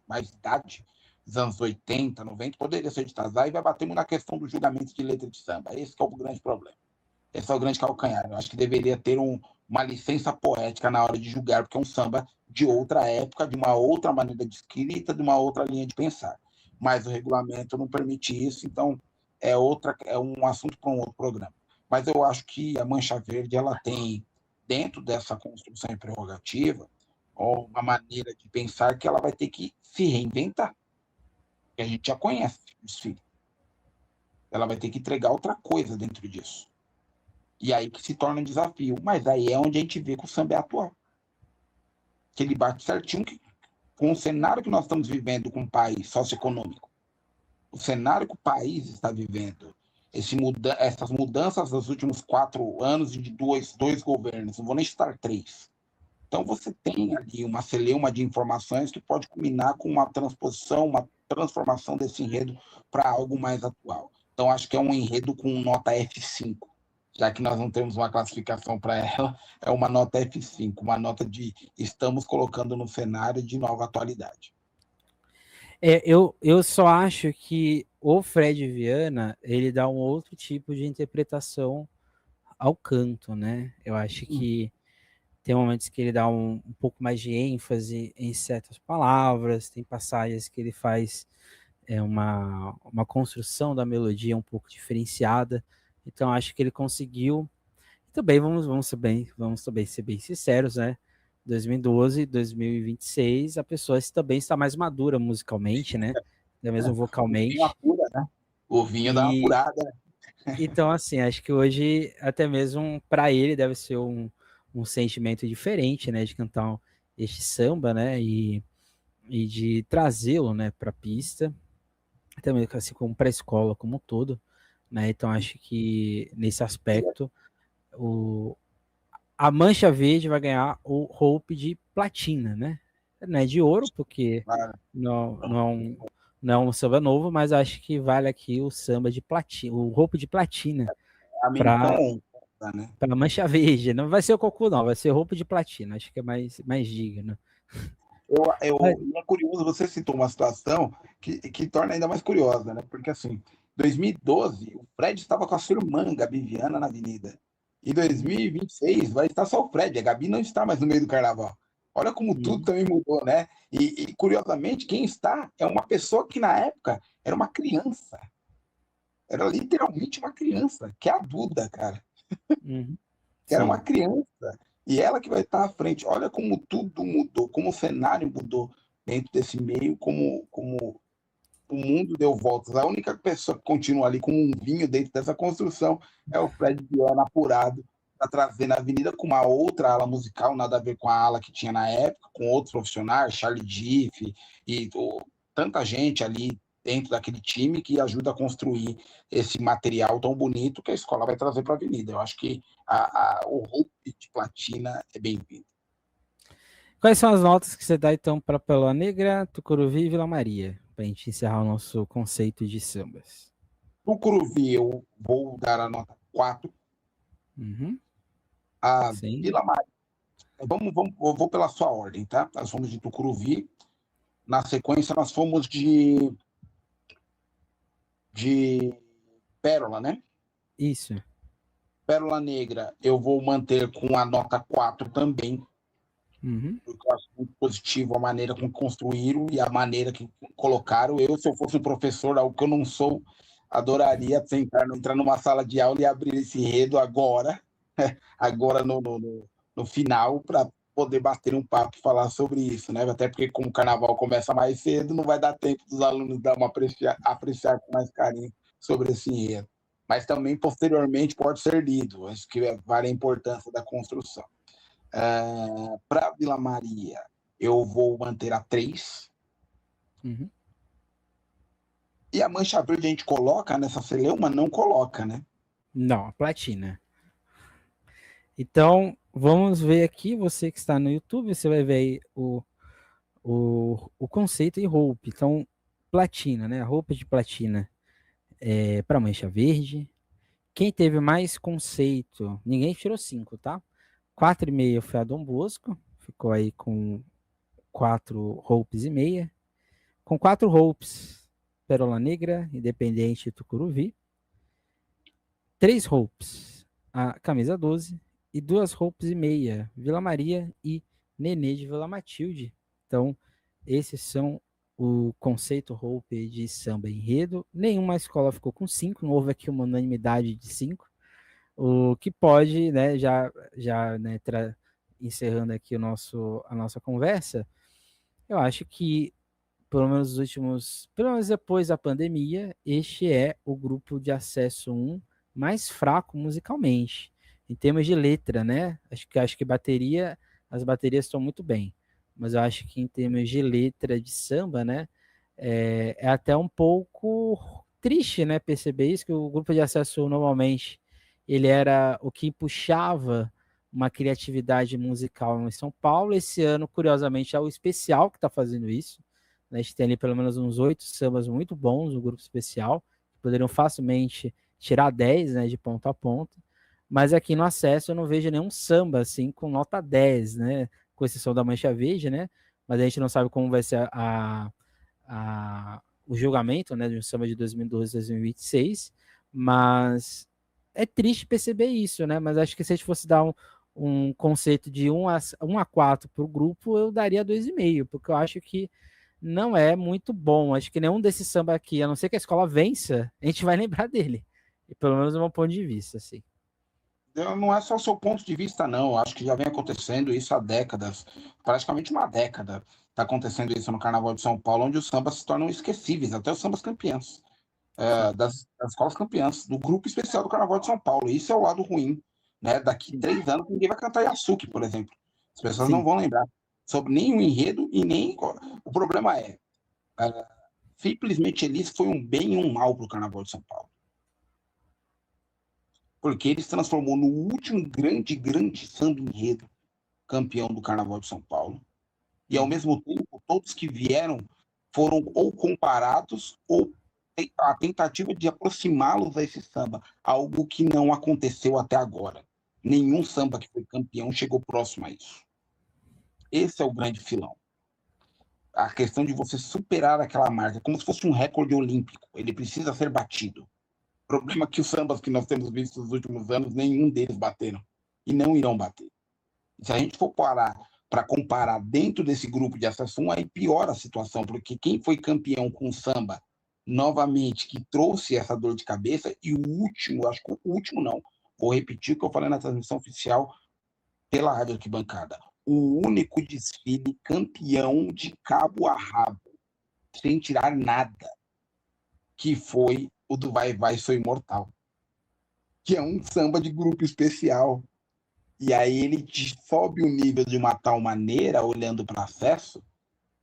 mais idade, dos anos 80, 90, poderiam ser editados. Aí vai bater muito na questão do julgamento de letra de samba. Esse é o grande problema. Esse é o grande calcanhar. Eu acho que deveria ter uma licença poética na hora de julgar, porque é um samba de outra época, de uma outra maneira de escrita, de uma outra linha de pensar. Mas o regulamento não permite isso, então é um assunto para um outro programa. Mas eu acho que a Mancha Verde ela tem, dentro dessa construção e prerrogativa, uma maneira de pensar que ela vai ter que se reinventar. Que a gente já conhece o desfile. Ela vai ter que entregar outra coisa dentro disso. E aí que se torna um desafio. Mas aí é onde a gente vê que o samba é atual. Que ele bate certinho com o cenário que nós estamos vivendo com o país socioeconômico. O cenário que o país está vivendo. Essas mudanças dos últimos 4 anos de dois governos, não vou nem citar 3. Então você tem ali uma celeuma de informações que pode culminar com uma transposição, uma transformação desse enredo para algo mais atual. Então acho que é um enredo com nota F5, já que nós não temos uma classificação para ela, é uma nota F5, uma nota de estamos colocando no cenário de nova atualidade. Eu só acho que o Fred Viana, ele dá um outro tipo de interpretação ao canto, né? Eu acho que tem momentos que ele dá um pouco mais de ênfase em certas palavras, tem passagens que ele faz uma construção da melodia um pouco diferenciada. Então acho que ele conseguiu. Também vamos também ser bem sinceros, né? 2012, 2026, a pessoa também está mais madura musicalmente, né? Até mesmo O vinho vocalmente. apura, né? O vinho dá uma E apurada. então, assim, acho que hoje, até mesmo para ele, deve ser um sentimento diferente, né? De cantar este samba, né? E de trazê-lo, né, para a pista, até mesmo assim como para a escola como um todo, né? Então, acho que nesse aspecto, a Mancha Verde vai ganhar o Hope de platina, né? Não é de ouro, porque não é um samba novo, mas acho que vale aqui o samba de platina, o Hope de platina A menção para honrosa, né? a Mancha Verde. Não vai ser o Cocu, não, vai ser Hope de platina. Acho que é mais digno. É curioso, você citou uma situação que torna ainda mais curiosa, né? Porque assim, 2012, o Fred estava com a sua irmã, Gabi Viana, na avenida. E 2026 vai estar só o Fred, a Gabi não está mais no meio do carnaval. Olha como tudo Uhum. também mudou, né? E curiosamente, quem está é uma pessoa que na época era uma criança. Era literalmente uma criança, que é a Duda, cara. Uhum. Que era uma Sim. criança. E ela que vai estar à frente. Olha como tudo mudou, como o cenário mudou dentro desse meio, como o mundo deu voltas. A única pessoa que continua ali com um vinho dentro dessa construção é o Fred Viana apurado para trazer na avenida com uma outra ala musical, nada a ver com a ala que tinha na época, com outros profissionais, Charlie Diff e tanta gente ali dentro daquele time que ajuda a construir esse material tão bonito que a escola vai trazer para a avenida. Eu acho que o Hope de Platina é bem-vindo. Quais são as notas que você dá então para Pérola Negra, Tucuruvi e Vila Maria? Para a gente encerrar o nosso conceito de sambas. No Curuvi, eu vou dar a nota 4. Uhum. A Sim. Vila Maria, eu vou pela sua ordem, tá? Nós fomos de Tucuruvi. Na sequência, nós fomos de Pérola, né? Isso. Pérola Negra, eu vou manter com a nota 4 também, Uhum. porque eu acho muito positivo a maneira como construíram e a maneira que colocaram. Eu, se eu fosse um professor, algo que eu não sou, adoraria entrar numa sala de aula e abrir esse enredo agora, agora no final, para poder bater um papo e falar sobre isso, né? Até porque, como o carnaval começa mais cedo, não vai dar tempo dos alunos dar uma apreciar com mais carinho sobre esse enredo. Mas também, posteriormente, pode ser lido. Acho que vale a importância da construção. Para Vila Maria, eu vou manter a 3. Uhum. E a Mancha Verde a gente coloca nessa celeuma? Não coloca, né? Não, a platina. Então, vamos ver aqui, você que está no YouTube, você vai ver aí o conceito em roupa. Então, platina, né? A roupa de platina é para Mancha Verde. Quem teve mais conceito, ninguém tirou 5, tá? 4,5 foi a Dom Bosco, ficou aí com 4 roupas e meia. Com 4 roupas, Pérola Negra, Independente e Tucuruvi. 3 roupas, a Camisa 12. E 2 roupas e meia, Vila Maria e Nenê de Vila Matilde. Então, esses são o conceito roupe de samba enredo. Nenhuma escola ficou com 5, não houve aqui uma unanimidade de 5. O que pode, né, já né, encerrando aqui a nossa conversa, eu acho que, pelo menos depois da pandemia, este é o grupo de acesso 1 mais fraco musicalmente. em termos de letra, né? Acho que bateria, as baterias estão muito bem, mas eu acho que em termos de letra de samba, né? É até um pouco triste, né? Perceber isso, que o grupo de acesso normalmente ele era o que puxava uma criatividade musical em São Paulo. Esse ano, curiosamente, é o Especial que está fazendo isso. A gente tem ali pelo menos uns 8 sambas muito bons no grupo Especial, que poderiam facilmente tirar 10, né, de ponta a ponta. Mas aqui no acesso eu não vejo nenhum samba assim com nota 10, né? Com exceção da Mancha Verde, né? Mas a gente não sabe como vai ser o julgamento, né, de um samba de 2012 2026. Mas é triste perceber isso, né? Mas acho que se a gente fosse dar um conceito de 1 a 4 para o grupo, eu daria 2,5, porque eu acho que não é muito bom. Acho que nenhum desses samba aqui, a não ser que a escola vença, a gente vai lembrar dele. E pelo menos do meu ponto de vista, assim. Não é só o seu ponto de vista, não. Eu acho que já vem acontecendo isso há décadas, praticamente uma década. Está acontecendo isso no Carnaval de São Paulo, onde os sambas se tornam esquecíveis, até os sambas campeãs, das escolas campeãs, do grupo especial do Carnaval de São Paulo. Isso é o lado ruim. Né? Daqui 3 anos, ninguém vai cantar Yasuki, por exemplo. As pessoas não Sim. vão lembrar sobre nem o enredo e nem. O problema é, simplesmente Elis foi um bem e um mal para o Carnaval de São Paulo. Porque ele se transformou no último grande samba enredo campeão do Carnaval de São Paulo. E, ao mesmo tempo, todos que vieram foram ou comparados ou a tentativa de aproximá-los a esse samba, algo que não aconteceu até agora. Nenhum samba que foi campeão chegou próximo a isso. Esse é o grande filão. A questão de você superar aquela marca, como se fosse um recorde olímpico. Ele precisa ser batido. O problema é que os sambas que nós temos visto nos últimos anos, nenhum deles bateram. E não irão bater. Se a gente for parar para comparar dentro desse grupo de acesso 1, aí piora a situação, porque quem foi campeão com samba, novamente, que trouxe essa dor de cabeça, e o último, acho que o último não, vou repetir o que eu falei na transmissão oficial pela Rádio Arquibancada, o único desfile campeão de cabo a rabo, sem tirar nada, que foi o do Vai Vai Sou Imortal, que é um samba de grupo especial. E aí ele sobe o nível de uma tal maneira, olhando para o acesso,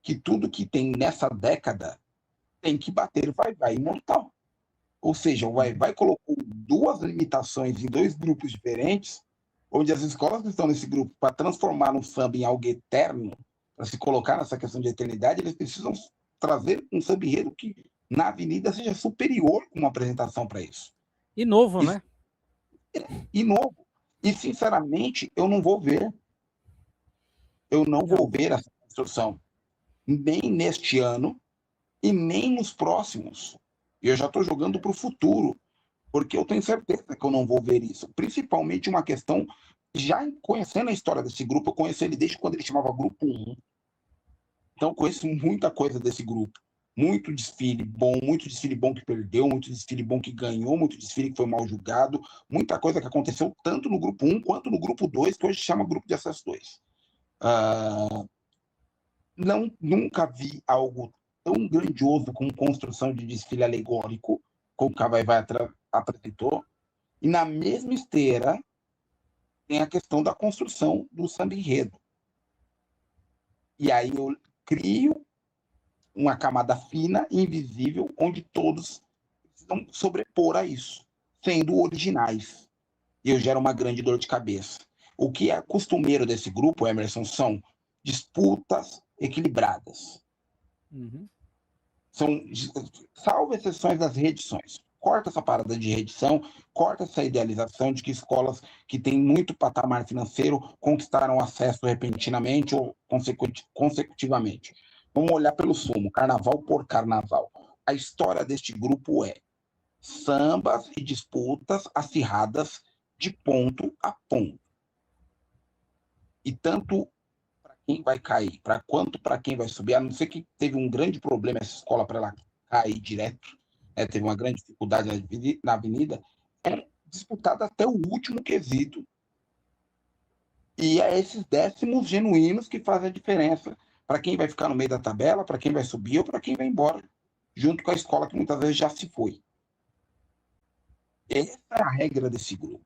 que tudo que tem nessa década tem que bater o Vai Vai Imortal. Ou seja, o Vai Vai colocou 2 limitações em 2 grupos diferentes, onde as escolas que estão nesse grupo, para transformar um samba em algo eterno, para se colocar nessa questão de eternidade, eles precisam trazer um samba enredo que na avenida seja superior com uma apresentação para isso. E novo, né? E novo. E, sinceramente, eu não vou ver. Eu não vou ver essa construção nem neste ano e nem nos próximos. E eu já estou jogando para o futuro, porque eu tenho certeza que eu não vou ver isso. Principalmente uma questão, já conhecendo a história desse grupo, eu conheço ele desde quando ele chamava Grupo 1. Então, eu conheço muita coisa desse grupo. Muito desfile bom que perdeu, muito desfile bom que ganhou, muito desfile que foi mal julgado, muita coisa que aconteceu tanto no Grupo 1 quanto no Grupo 2, que hoje chama Grupo de Acesso 2. Nunca vi algo tão grandioso como construção de desfile alegórico, como o Vai apresentou, e na mesma esteira tem a questão da construção do samba enredo. E aí eu crio uma camada fina, invisível, onde todos precisam sobrepor a isso, sendo originais. E eu gero uma grande dor de cabeça. O que é costumeiro desse grupo, Emerson, são disputas equilibradas. São, salvo exceções das reedições. Corta essa parada de reedição, corta essa idealização de que escolas que têm muito patamar financeiro conquistaram acesso repentinamente ou consecutivamente. Vamos olhar pelo sumo, carnaval por carnaval. A história deste grupo é sambas e disputas acirradas de ponto a ponto. E tanto para quem vai cair, quanto para quem vai subir, a não ser que teve um grande problema essa escola para ela cair direto, teve uma grande dificuldade na avenida, é disputada até o último quesito. E é esses décimos genuínos que fazem a diferença para quem vai ficar no meio da tabela, para quem vai subir ou para quem vai embora, junto com a escola que muitas vezes já se foi. Essa é a regra desse grupo.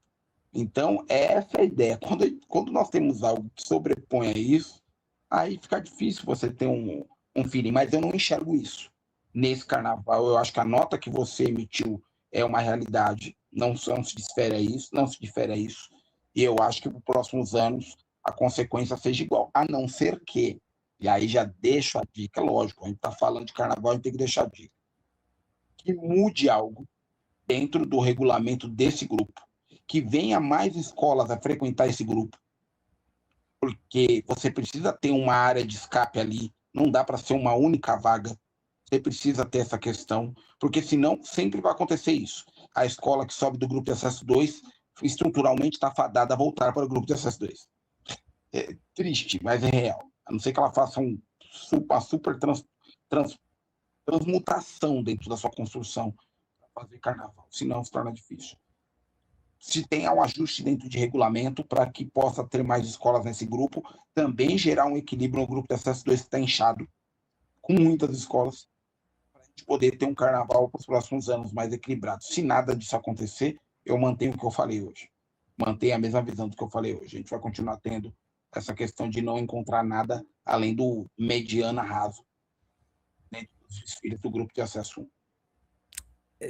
Então, essa é a ideia. Quando nós temos algo que sobrepõe a isso, aí fica difícil você ter um feeling, mas eu não enxergo isso. Nesse carnaval, eu acho que a nota que você emitiu é uma realidade, não se difere a isso, não se difere a isso, e eu acho que para os próximos anos a consequência seja igual, a não ser que, e aí já deixo a dica, lógico, a gente está falando de carnaval, a gente tem que deixar a dica, que mude algo dentro do regulamento desse grupo, que venha mais escolas a frequentar esse grupo, porque você precisa ter uma área de escape ali, não dá para ser uma única vaga, você precisa ter essa questão, porque senão sempre vai acontecer isso. A escola que sobe do grupo de acesso 2, estruturalmente está fadada a voltar para o grupo de acesso 2. É triste, mas é real. A não ser que ela faça uma super transmutação dentro da sua construção para fazer carnaval, senão se torna difícil. Se tenha um ajuste dentro de regulamento para que possa ter mais escolas nesse grupo, também gerar um equilíbrio no grupo de acesso 2 que está inchado, com muitas escolas, para a gente poder ter um carnaval para os próximos anos mais equilibrado. Se nada disso acontecer, eu mantenho o que eu falei hoje. Mantenho a mesma visão do que eu falei hoje. A gente vai continuar tendo essa questão de não encontrar nada além do mediano raso dentro dos desfiles do grupo de acesso 1.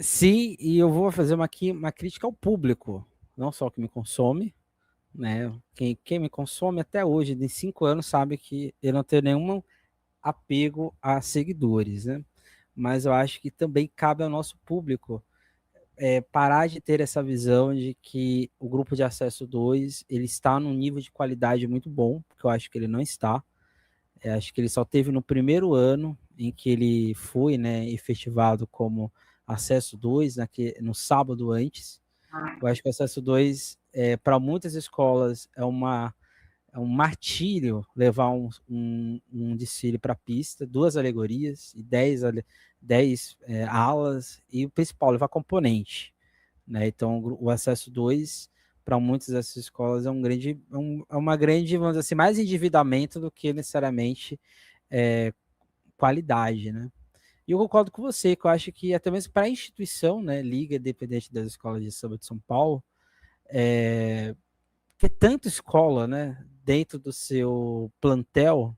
Sim, e eu vou fazer uma crítica ao público, não só o que me consome, né? Quem me consome até hoje, de 5 anos, sabe que eu não tenho nenhum apego a seguidores, né? Mas eu acho que também cabe ao nosso público parar de ter essa visão de que o grupo de acesso 2 ele está num nível de qualidade muito bom, porque eu acho que ele não está. Acho que ele só teve no primeiro ano em que ele foi, né, efetivado como acesso 2, no sábado antes. Eu acho que o acesso 2, para muitas escolas, é um martírio levar um desfile para a pista, 2 alegorias e 10 alas, e o principal, levar componente. Né? Então, o acesso 2, para muitas dessas escolas, é uma grande, vamos dizer assim, mais endividamento do que necessariamente qualidade. Né? E eu concordo com você, que eu acho que até mesmo para a instituição, né, Liga Independente das Escolas de Samba de São Paulo, ter tanta escola, né, dentro do seu plantel,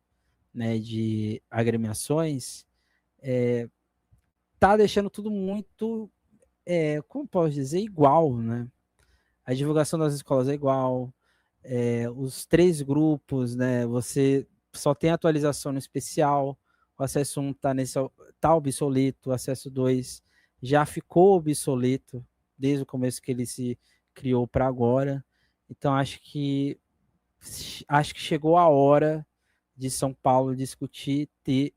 né, de agremiações, tá deixando tudo muito, como posso dizer, igual, né? A divulgação das escolas é igual, os 3 grupos, né, você só tem atualização no especial, o acesso 1 tá obsoleto, o acesso 2 já ficou obsoleto desde o começo que ele se criou para agora. Então acho que chegou a hora de São Paulo discutir ter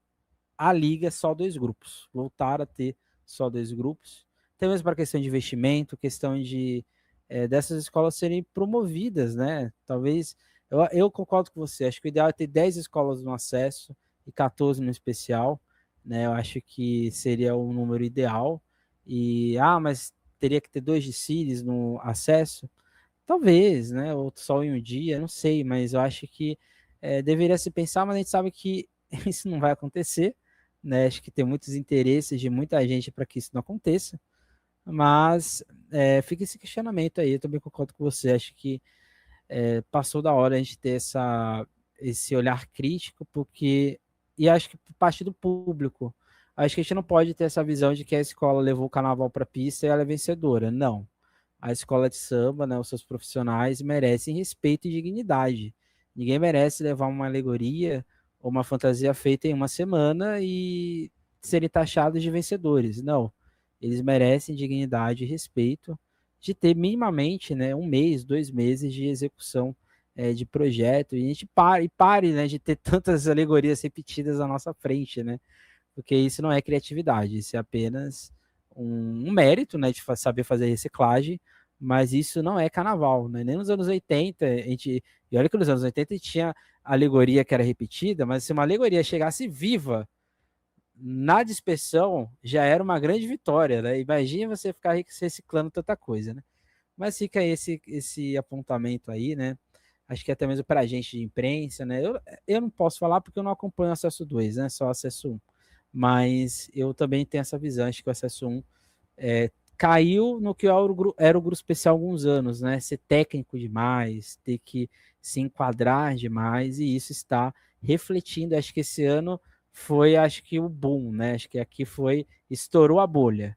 a liga só 2 grupos, voltar a ter só 2 grupos, até mesmo para questão de investimento, questão de dessas escolas serem promovidas, né? Talvez, eu concordo com você, acho que o ideal é ter 10 escolas no acesso e 14 no especial, né? Eu acho que seria o número ideal, mas teria que ter 2 desfiles no acesso? Talvez, né? Ou só em um dia, não sei, mas eu acho que deveria se pensar, mas a gente sabe que isso não vai acontecer, né? Acho que tem muitos interesses de muita gente para que isso não aconteça, mas fica esse questionamento aí. Eu também concordo com você. Acho que passou da hora a gente ter esse olhar crítico, e acho que por parte do público, acho que a gente não pode ter essa visão de que a escola levou o carnaval para a pista e ela é vencedora. Não, a escola de samba, né, os seus profissionais merecem respeito e dignidade. Ninguém merece levar uma alegoria ou uma fantasia feita em uma semana e serem taxados de vencedores. Não, eles merecem dignidade e respeito de ter minimamente, né, 1 mês, 2 meses de execução de projeto, e a gente pare, né, de ter tantas alegorias repetidas à nossa frente, né, porque isso não é criatividade, isso é apenas um mérito, né, de saber fazer reciclagem, mas isso não é carnaval, né? Nem nos anos 80, e olha que nos anos 80 tinha alegoria que era repetida, mas se uma alegoria chegasse viva na dispersão, já era uma grande vitória, né? Imagina você ficar reciclando tanta coisa, né? Mas fica esse apontamento aí, né? Acho que até mesmo para a gente de imprensa, né? Eu não posso falar porque eu não acompanho o acesso 2, né? Só o acesso 1. Mas eu também tenho essa visão, acho que o acesso 1 caiu no que era o grupo especial há alguns anos, né? Ser técnico demais, ter que se enquadrar demais, e isso está refletindo. Acho que esse ano foi, acho que o boom, né? Acho que aqui estourou a bolha.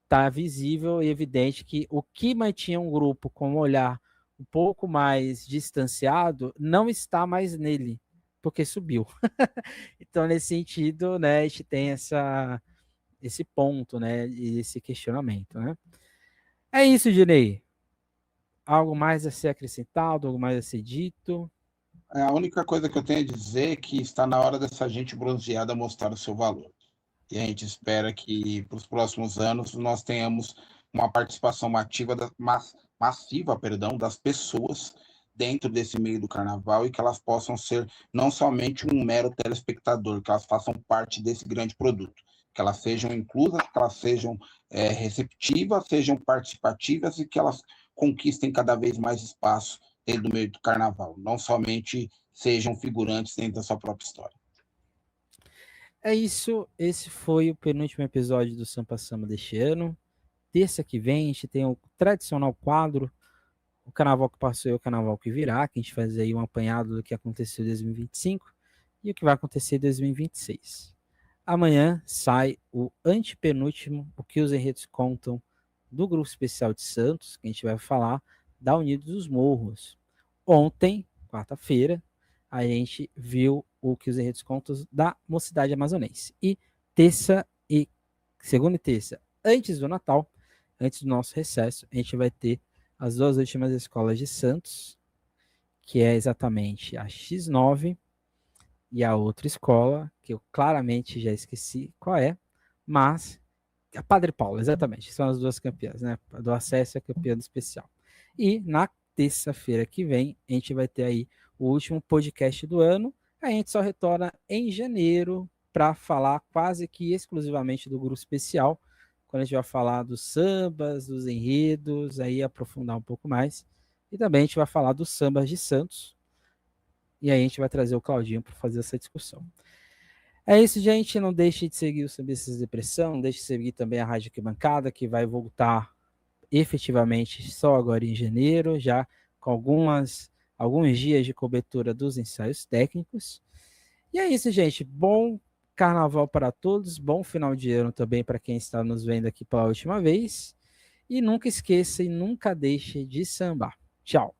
Tá visível e evidente que o que mantinha um grupo com um olhar um pouco mais distanciado não está mais nele, porque subiu. Então, nesse sentido, né, a gente tem esse ponto, né, e esse questionamento, né? É isso, Dinei. Algo mais a ser acrescentado, algo mais a ser dito? A única coisa que eu tenho a dizer é que está na hora dessa gente bronzeada mostrar o seu valor. E a gente espera que para os próximos anos nós tenhamos uma participação massiva, perdão, das pessoas dentro desse meio do carnaval, e que elas possam ser não somente um mero telespectador, que elas façam parte desse grande produto, que elas sejam inclusas, que elas sejam receptivas, sejam participativas, e que elas conquistem cada vez mais espaço dentro do meio do carnaval, não somente sejam figurantes dentro da sua própria história. É isso, esse foi o penúltimo episódio do Sampa Samba deste ano. Terça que vem a gente tem o tradicional quadro, o carnaval que passou e o carnaval que virá, que a gente faz aí um apanhado do que aconteceu em 2025 e o que vai acontecer em 2026. Amanhã sai o antepenúltimo, o que os enredos contam, do Grupo Especial de Santos, que a gente vai falar da Unidos dos Morros. Ontem, quarta-feira, a gente viu o que os enredos contam da Mocidade Amazonense. E segunda e terça, antes do Natal, antes do nosso recesso, a gente vai ter as duas últimas escolas de Santos, que é exatamente a X9 e a outra escola, que eu claramente já esqueci qual é, mas a Padre Paulo, exatamente, são as duas campeãs, né? Do acesso e a campeã do especial. E na terça-feira que vem, a gente vai ter aí o último podcast do ano. A gente só retorna em janeiro para falar quase que exclusivamente do grupo especial, quando a gente vai falar dos sambas, dos enredos, aí aprofundar um pouco mais. E também a gente vai falar dos sambas de Santos. E aí a gente vai trazer o Claudinho para fazer essa discussão. É isso, gente. Não deixe de seguir o Sambistas de Depressão. Não deixe de seguir também a Rádio Arquibancada, que vai voltar efetivamente só agora em janeiro, já com alguns dias de cobertura dos ensaios técnicos. E é isso, gente. Bom carnaval para todos. Bom final de ano também para quem está nos vendo aqui pela última vez. E nunca esqueça e nunca deixe de sambar. Tchau.